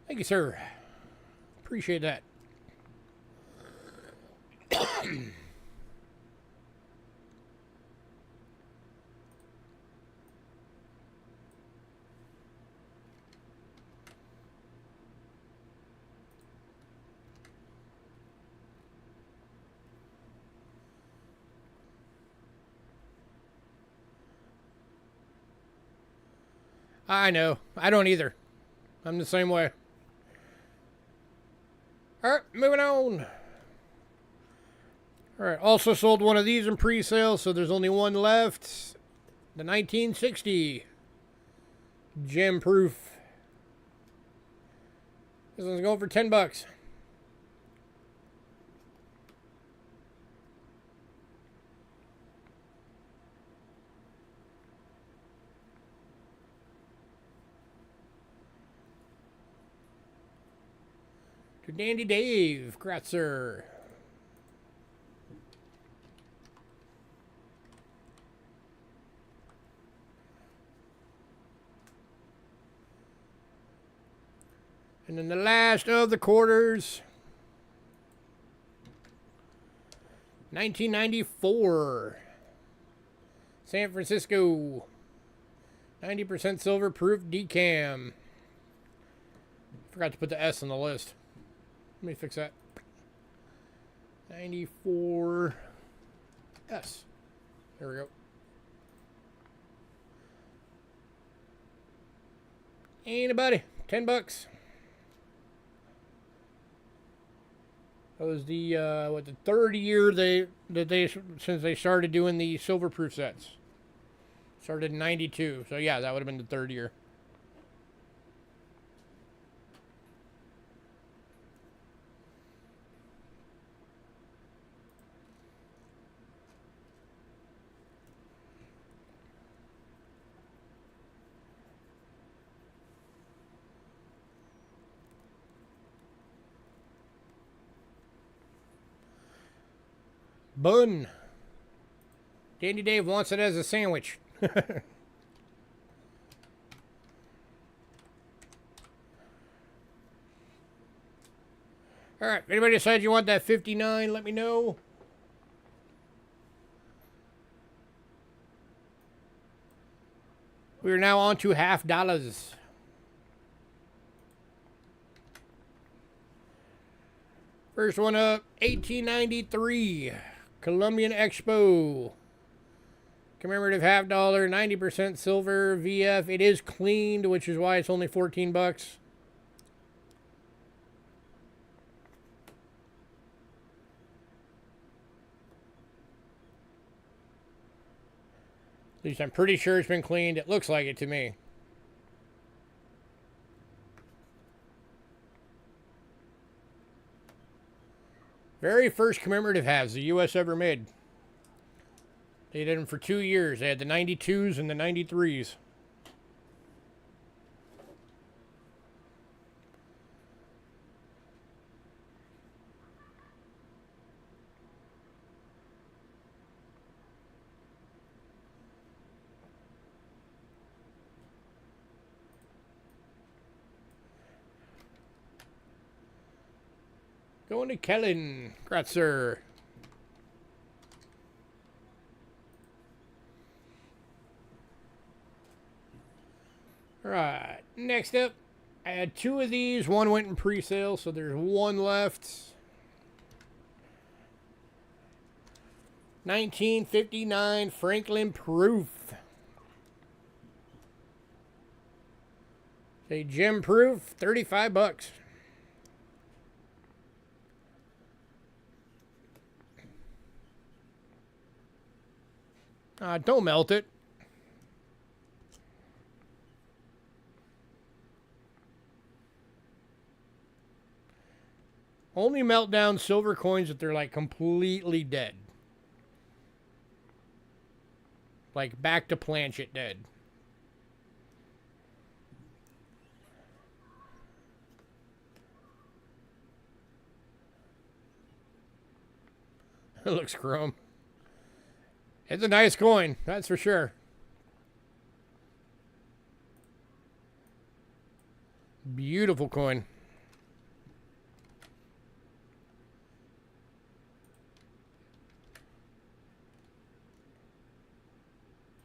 Thank you, sir. Appreciate that. I know. I don't either. I'm the same way. Alright, moving on. Alright, also sold one of these in pre-sale, so there's only one left. The 1960. Gem proof. This one's going for $10. To Dandy Dave. Congrats, sir. And then the last of the quarters. 1994. San Francisco. 90% silver proof decam. Forgot to put the S on the list. Let me fix that. 94 S. There we go. Anybody? $10. That was the the third year since they started doing the silver proof sets. Started in 92. So yeah, that would have been the third year. Bun. Dandy Dave wants it as a sandwich. Alright, if anybody decides you want that 59, let me know. We are now on to $half. First one up, 1893. Colombian Expo. Commemorative $half, 90% silver VF. It is cleaned, which is why it's only $14. At least I'm pretty sure it's been cleaned. It looks like it to me. Very first commemorative halves the U.S. ever made. They did them for 2 years. They had the 92s and the 93s. Going to Kellen. Gratzer. Alright, next up, I had 2 of these. One went in pre-sale, so there's 1 left. 1959 Franklin Proof. A gem proof, $35. Don't melt it. Only melt down silver coins if they're like completely dead. Like back to planchet dead. It looks chrome. It's a nice coin, that's for sure. Beautiful coin.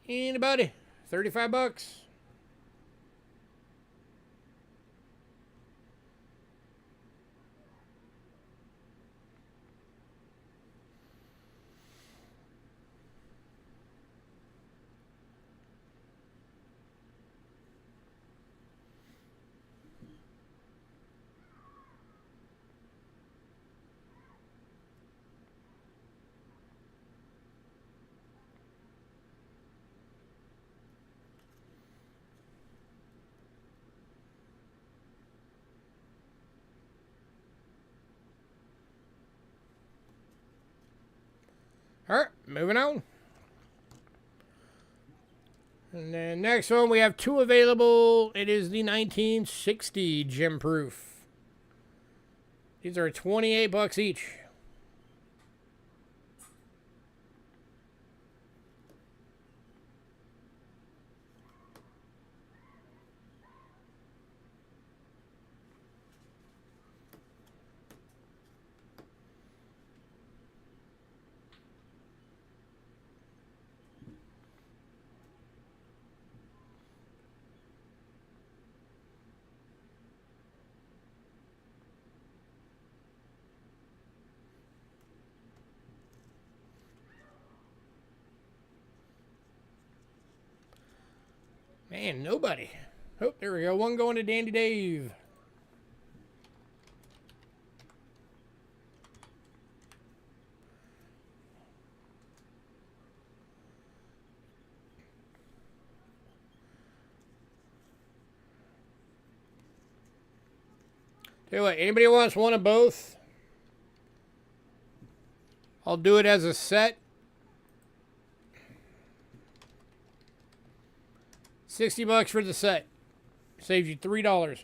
Anybody? $35. Alright, moving on. And then next one, we have 2 available. It is the 1960 gem proof. These are $28 each. Man, nobody. Oh, there we go. One going to Dandy Dave. Tell you what, anybody wants one of both? I'll do it as a set. $60 for the set. Saves you $3.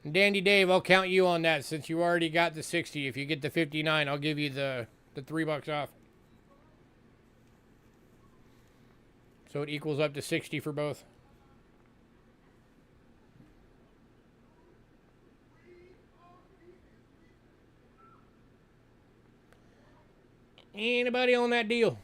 And Dandy Dave, I'll count you on that since you already got the 60. If you get the 59, I'll give you the $3 off. So it equals up to 60 for both. Anybody on that deal?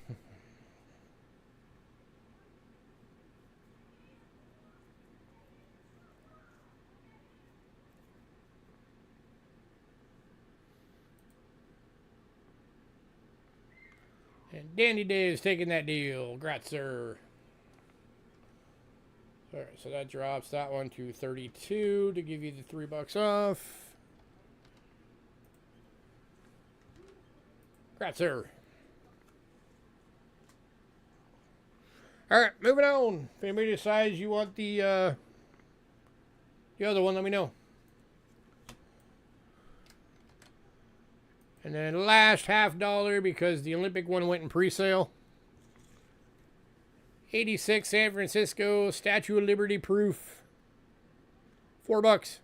And Dandy Dave's taking that deal. Gratzer. Alright, so that drops that one to 32 to give you the $3 off. Gratzer. Alright, moving on. If anybody decides you want the other one, let me know. And then last $half because the Olympic one went in pre-sale. 86 San Francisco Statue of Liberty proof. $4.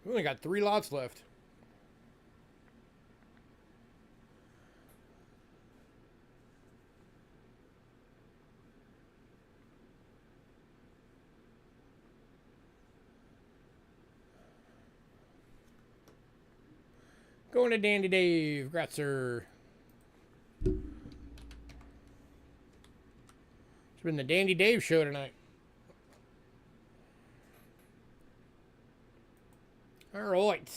We only got 3 lots left. Going to Dandy Dave. Gratzer. It's been the Dandy Dave show tonight. All right.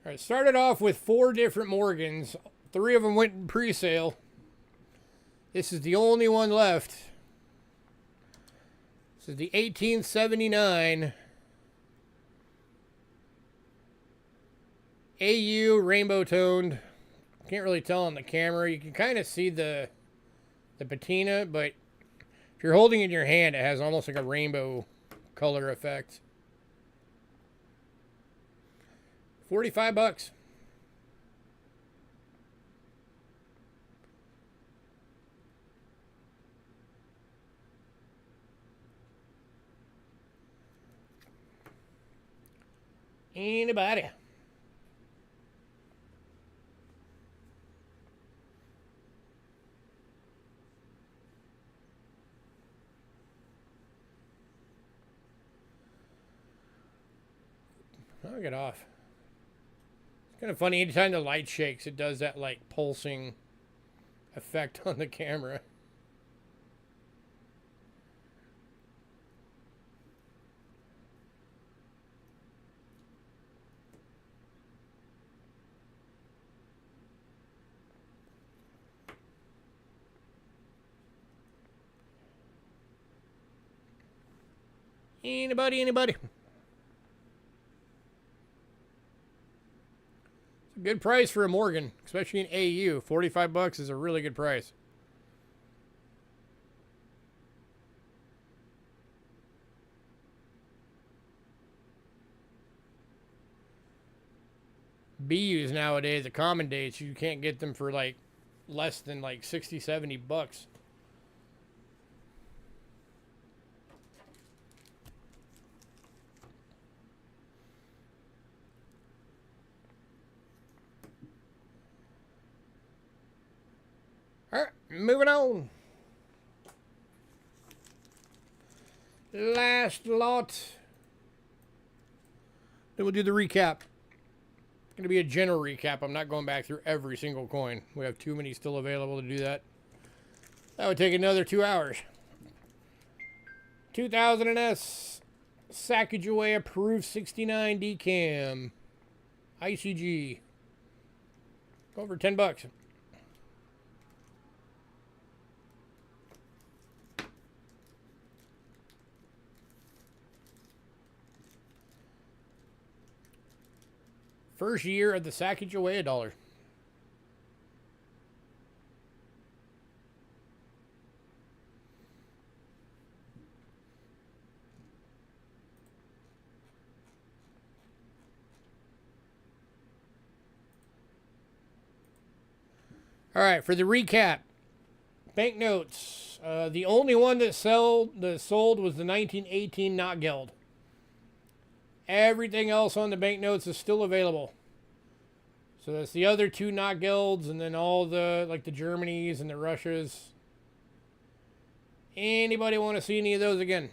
All right, started off with 4 different Morgans. 3 of them went in pre-sale. This is the only one left. This is the 1879 AU rainbow toned. Can't really tell on the camera. You can kind of see the patina, but if you're holding it in your hand, it has almost like a rainbow color effect. $45. Anybody? I'll get off. It's kind of funny. Anytime the light shakes, it does that like pulsing effect on the camera. Anybody? Good price for a Morgan, especially an AU. $45 is a really good price. BUs nowadays, the common dates, you can't get them for like less than like 60, $70. All right, moving on. Last lot. Then we'll do the recap. It's going to be a general recap. I'm not going back through every single coin. We have too many still available to do that. That would take another 2 hours. 2000 NS Sacagawea approved 69 DCAM. ICG. Go for $10. First year of the Sacagawea dollar. All right, for the recap, banknotes. The only one that sold was the 1918 Not Geld. Everything else on the banknotes is still available. So that's the other 2 Not Gelds, and then all the like the Germanys and the Russias. Anybody want to see any of those again?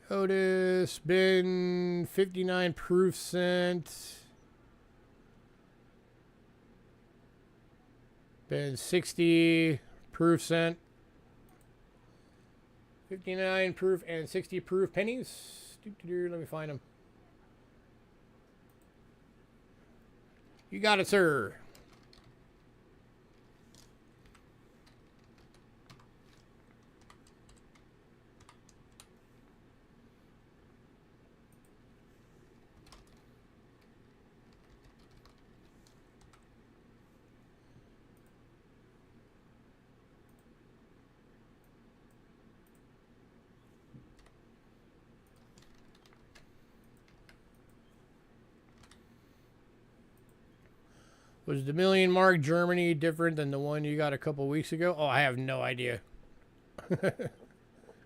Otis, been 59 proof sent. Been 60 proof sent. 59 proof and 60 proof pennies. Let me find them. You got it, sir. Was the Million Mark Germany different than the one you got a couple weeks ago? Oh, I have no idea.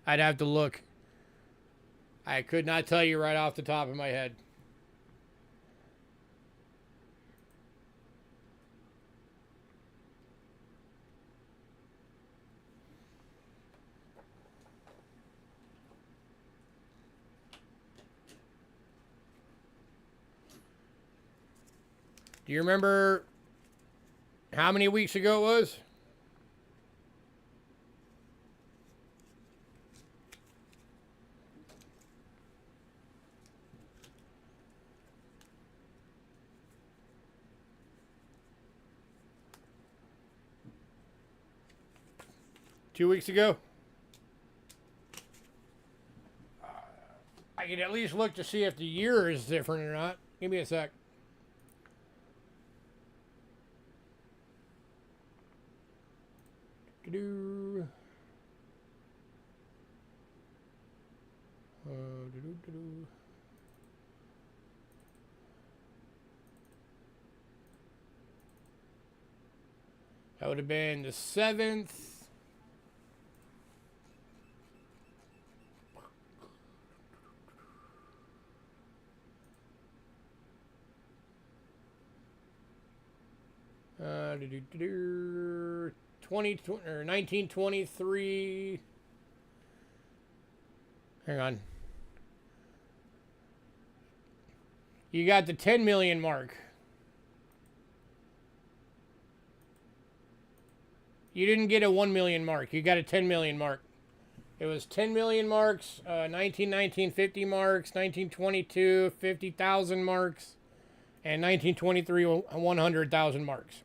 I'd have to look. I could not tell you right off the top of my head. Do you remember how many weeks ago it was? Two weeks ago? I could at least look to see if the year is different or not. Give me a sec. Do-do. Do-do-do-do. That would have been the 7th. Do-do-do-do. 1923. Hang on. You got the 10 million mark. You didn't get a 1 million mark. You got a 10 million mark. It was 10 million marks, 1919 50 marks, 1922 50,000 marks, and 1923 100,000 marks.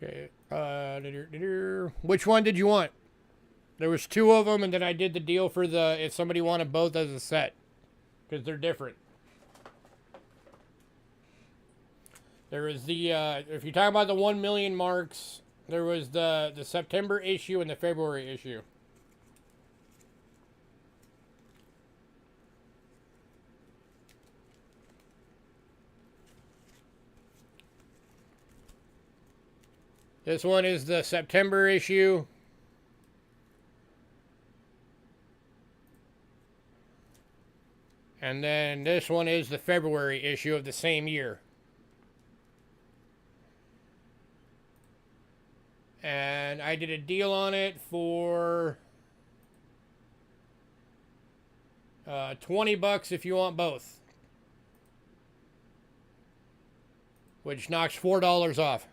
Okay. Which one did you want? There was two of them, and then I did the deal for the if somebody wanted both as a set, because they're different. There was the if you're talking about the 1 million marks, there was the September issue and the February issue. This one is the September issue. And then this one is the February issue of the same year. And I did a deal on it for $20 if you want both. Which knocks $4 off.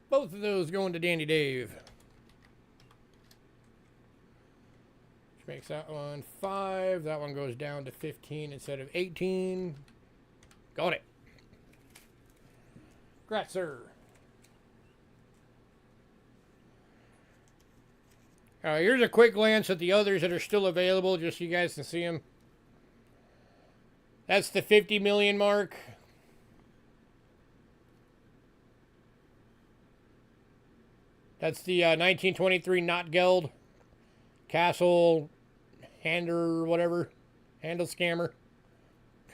Both of those going to Dandy Dave. Which makes that one 5. That one goes down to 15 instead of 18. Got it. Congrats, sir. Here's a quick glance at the others that are still available, just so you guys can see them. That's the 50 million mark. That's the 1923 Not Geld Castle Hander, whatever. Handle scammer.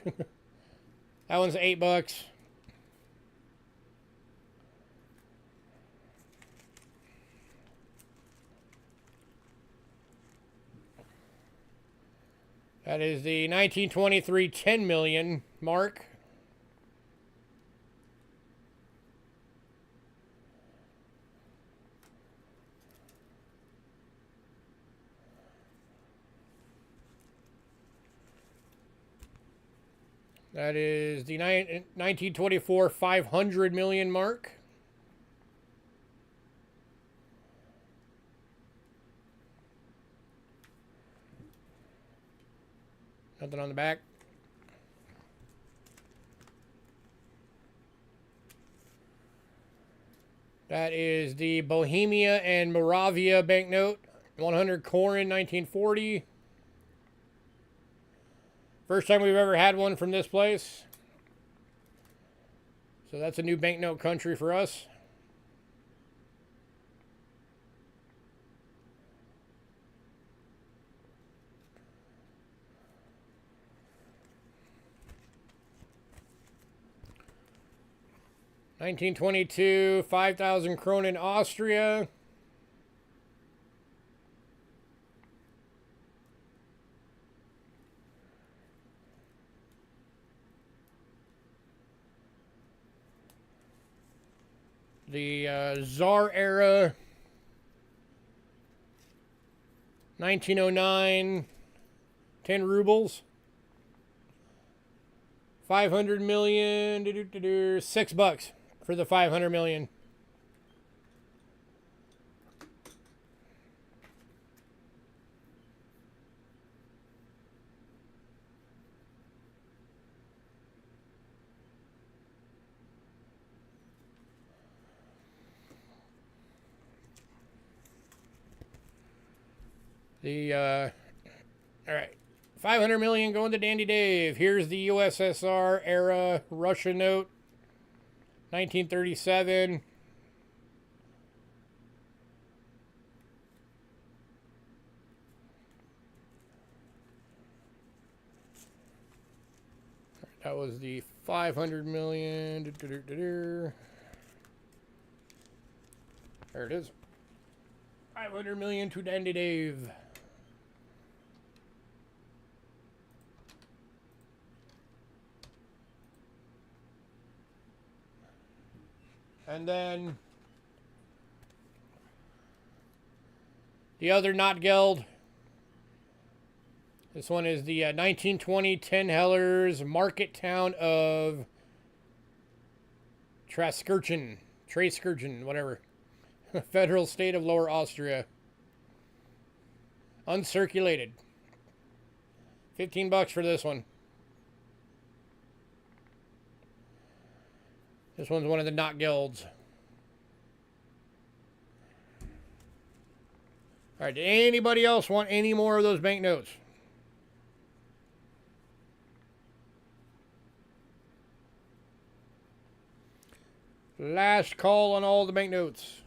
That one's $8. That is the 1923 10 million mark. That is the 1924 500 million mark. Nothing on the back. That is the Bohemia and Moravia banknote. 100 Korin 1940. First time we've ever had one from this place. So that's a new banknote country for us. $1922, 5,000 Kronen, Austria. The Tsar era, 1909, 10 rubles. 500 million, $6 for the 500 million. All right, 500 million going to Dandy Dave. Here's the USSR era Russia note, 1937. That was the 500 million. There it is. 500 million to Dandy Dave. And then the other not geld. This one is the 1920 10 Hellers market town of Traskirchen, whatever. Federal state of Lower Austria. Uncirculated. $15 for this one. This one's one of the not gelds. All right, did anybody else want any more of those banknotes? Last call on all the banknotes.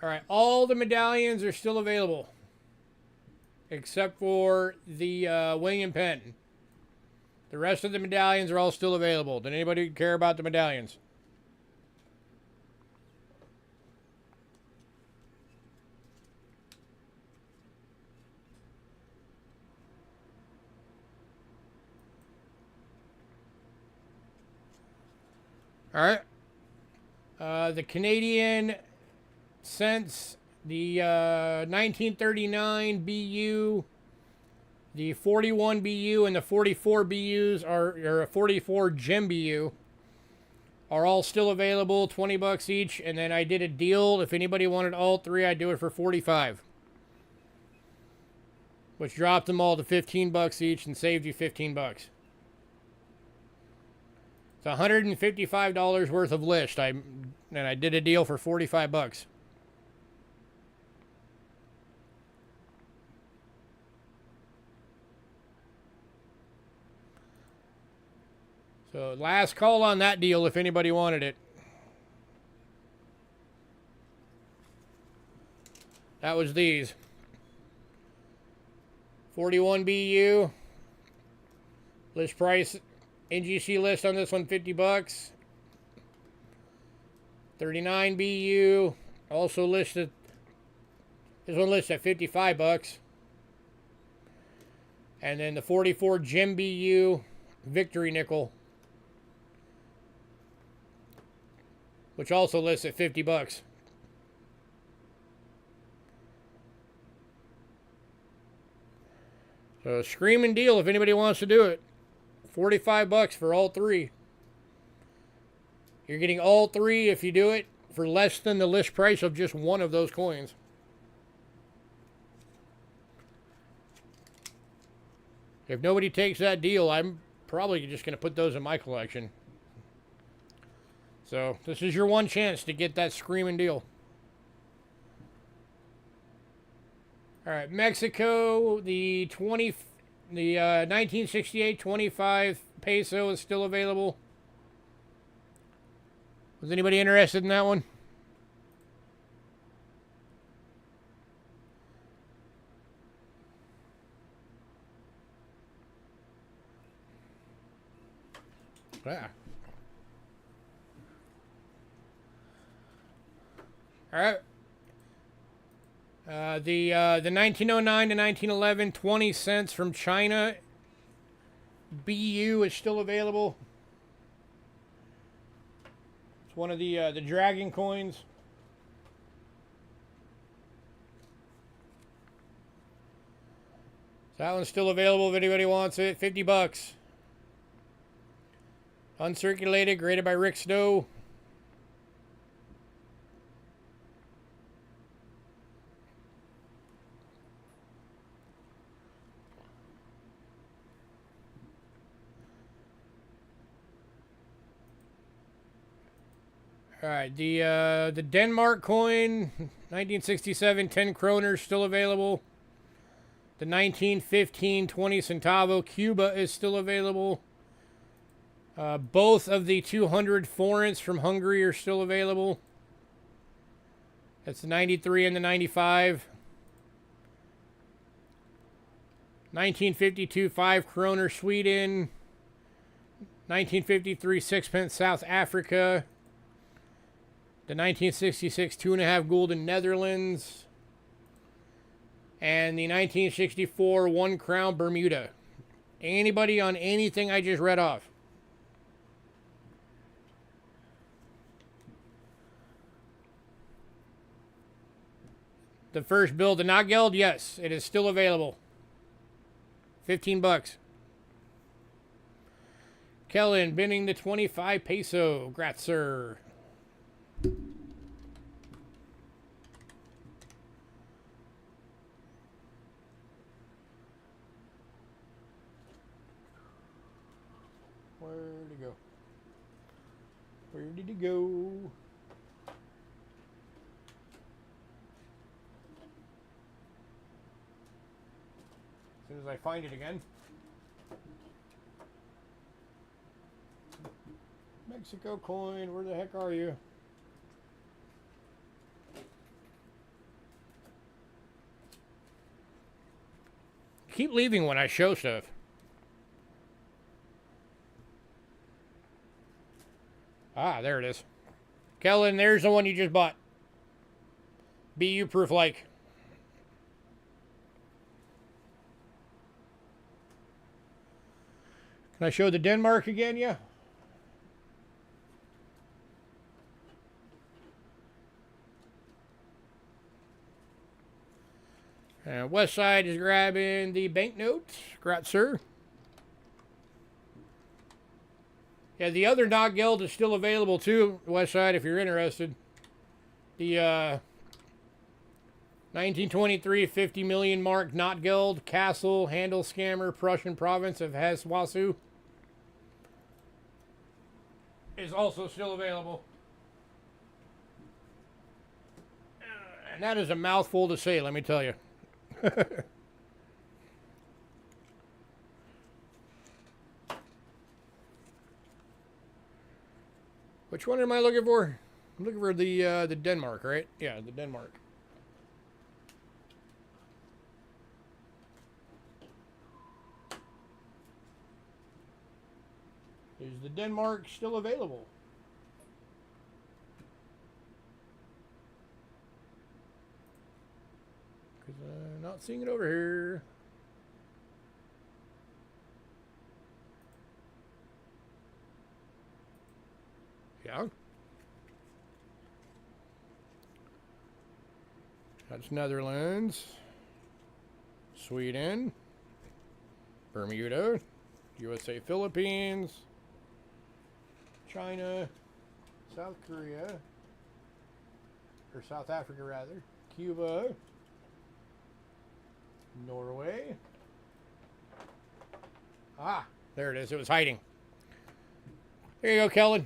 All right, all the medallions are still available, except for the William Penn. The rest of the medallions are all still available. Did anybody care about the medallions? All right. The Canadian cents, the 1939 BU, the 41 BU, and the 44 BUs or 44 gem BU are all still available, $20 each. And then I did a deal. If anybody wanted all three, I'd do it for $45, which dropped them all to $15 each and saved you $15. It's $155 worth of list. And I did a deal for 45 bucks. So last call on that deal if anybody wanted it. That was these. 41 BU. List price, NGC list on this one, 50 bucks. 39 BU. Also listed. This one listed at 55 bucks. And then the 44 Gem BU Victory Nickel, which also lists at 50 bucks. So screaming deal if anybody wants to do it. 45 bucks for all three. You're getting all three if you do it for less than the list price of just one of those coins. If nobody takes that deal, I'm probably just going to put those in my collection. So this is your one chance to get that screaming deal. All right, Mexico, the 1968 25 peso is still available. Was anybody interested in that one? Yeah. All right. The 1909 to 1911 20 cents from China BU is still available. It's one of the dragon coins. So that one's still available if anybody wants it. 50 bucks. Uncirculated, graded by Rick Stowe. All right, the Denmark coin, 1967, 10 kroner, still available. The 1915 20 centavo Cuba is still available. Both of the 200 forints from Hungary are still available. That's the 93 and the 95. 1952 5 kroner Sweden. 1953 6 South Africa. The 1966 2.5 gulden Netherlands. And the 1964 1 crown Bermuda. Anybody on anything I just read off? The first bill, the Nageld, yes, it is still available. 15 bucks. Kellen, bidding the 25 peso. Gratzer. Where'd it go? Where did it go? As soon as I find it again. Mexico coin, where the heck are you? Keep leaving when I show stuff. Ah, there it is. Kellen, there's the one you just bought. BU proof like. Can I show the Denmark again, yeah? West Side is grabbing the banknote. Gratzer. Yeah, the other Nageld is still available too, West Side, if you're interested. The 1923 50 million mark Notgeld, Castle, Handel Scammer, Prussian province of Hesse-Wassau. is also still available. And that is a mouthful to say, let me tell you. Which one am I looking for? I'm looking for the Denmark, right? Yeah, the Denmark. Is the Denmark still available? Because I'm not seeing it over here. Yeah. That's Netherlands, Sweden, Bermuda, USA, Philippines, China, South Korea, or South Africa rather, Cuba, Norway. Ah, there it is. It was hiding. There you go, Kellen.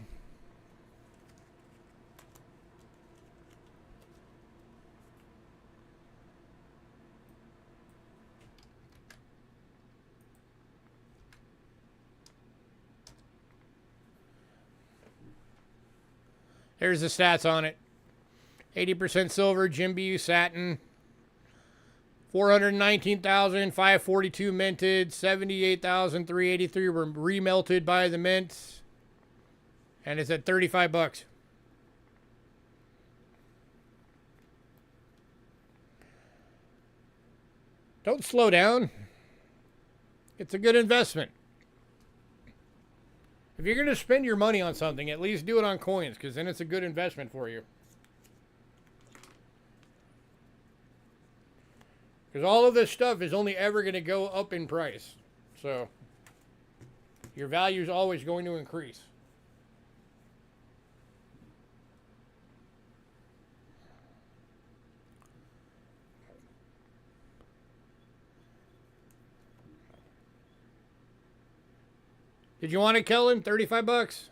There's the stats on it. 80% silver, Jim B. satin. 419,542 minted. 78,383 were remelted by the mint. And it's at 35 bucks. Don't slow down. It's a good investment. If you're going to spend your money on something, at least do it on coins, because then it's a good investment for you. Because all of this stuff is only ever going to go up in price. So, your value is always going to increase. Did you want it, Kellen? 35 bucks.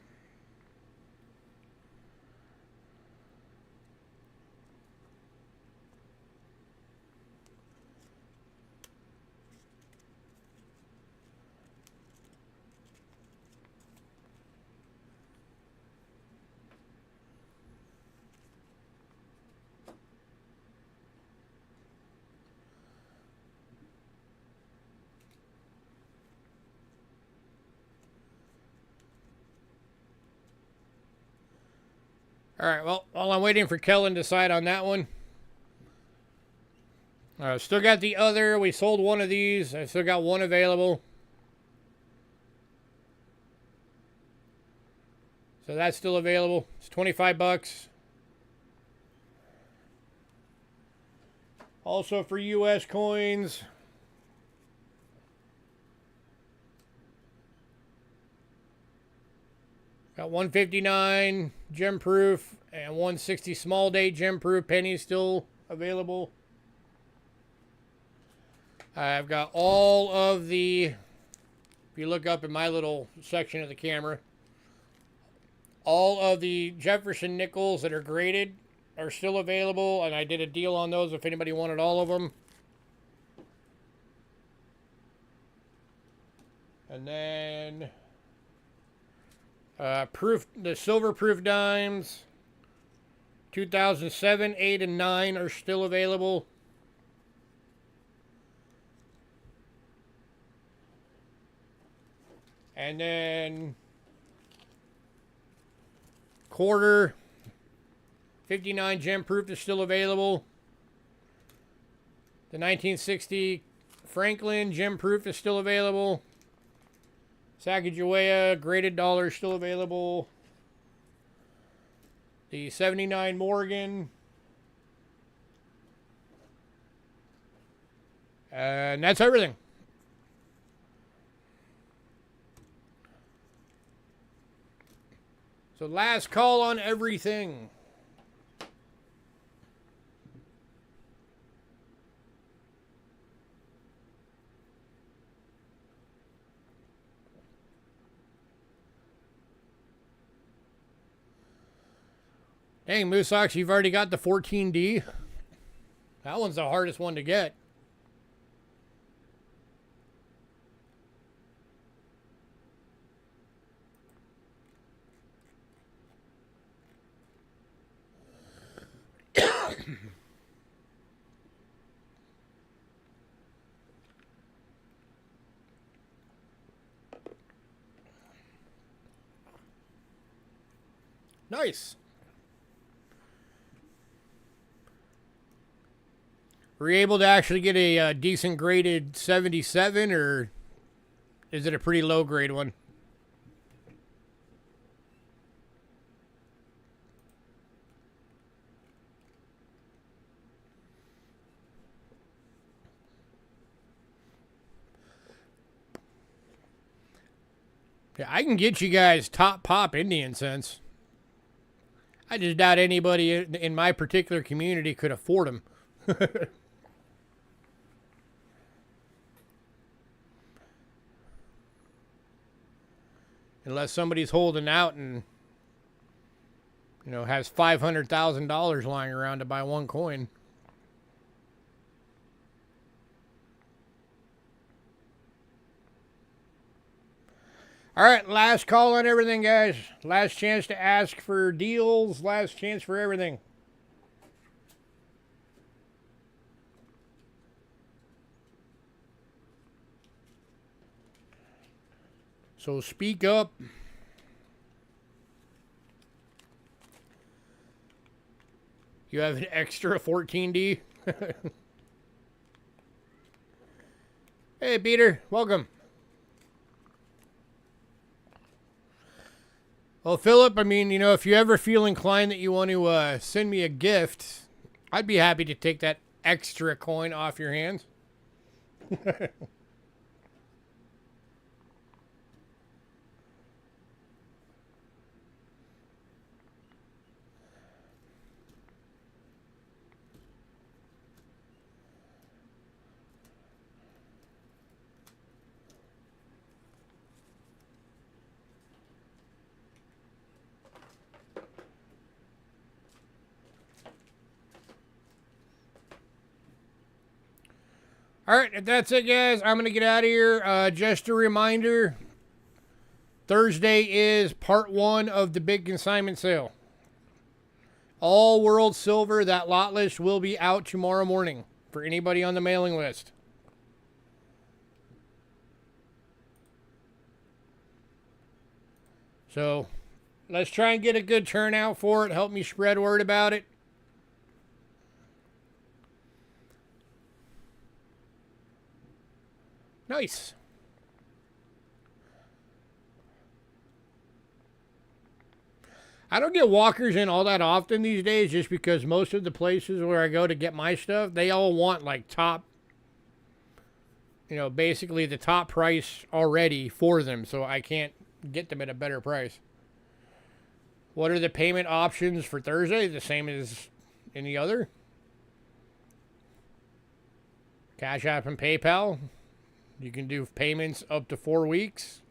All right, well, while I'm waiting for Kellen to decide on that one. Still got the other. We sold one of these. I still got one available. So that's still available. It's 25 bucks. Also for US coins. Got 159 gem proof and 160 small date gem proof pennies still available. I've got all of the, if you look up in my little section of the camera, all of the Jefferson nickels that are graded are still available, and I did a deal on those if anybody wanted all of them. And then the silver proof dimes, 2007, 8, and 9 are still available. And then quarter 59 gem proof is still available. The 1960 Franklin gem proof is still available. Sacagawea graded dollar is still available. The 79 Morgan. And that's everything. So last call on everything. Dang, Moosox, you've already got the 14D. That one's the hardest one to get. Nice. Were you able to actually get a decent graded 77, or is it a pretty low grade one? Yeah, I can get you guys top pop Indian cents. I just doubt anybody in my particular community could afford them. Unless somebody's holding out and, you know, has $500,000 lying around to buy one coin. All right, last call on everything, guys. Last chance to ask for deals. Last chance for everything. So speak up. You have an extra 14D? Hey, Peter. Welcome. Well, Philip, I mean, you know, if you ever feel inclined that you want to send me a gift, I'd be happy to take that extra coin off your hands. All right, if that's it, guys, I'm going to get out of here. Just a reminder, Thursday is part 1 of the big consignment sale. All World Silver, that lot list will be out tomorrow morning for anybody on the mailing list. So let's try and get a good turnout for it. Help me spread word about it. Nice. I don't get walkers in all that often these days just because most of the places where I go to get my stuff, they all want like top, you know, basically the top price already for them, so I can't get them at a better price. What are the payment options for Thursday? The same as any other? Cash App and PayPal. You can do payments up to 4 weeks.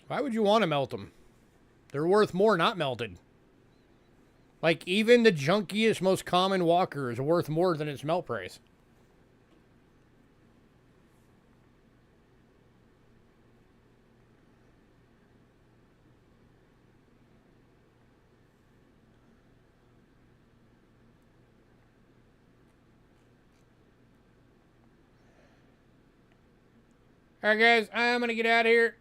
Why would you want to melt them? They're worth more not melted. Like, even the junkiest, most common walker is worth more than its melt price. All right, guys, I'm going to get out of here.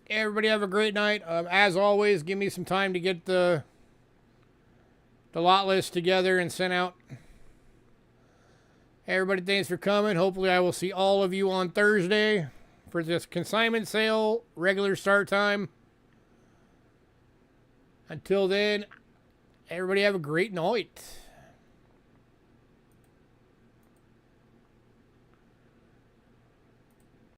Everybody have a great night. As always, give me some time to get the lot list together and sent out. Everybody, thanks for coming. Hopefully I will see all of you on Thursday for this consignment sale, regular start time. Until then, everybody have a great night.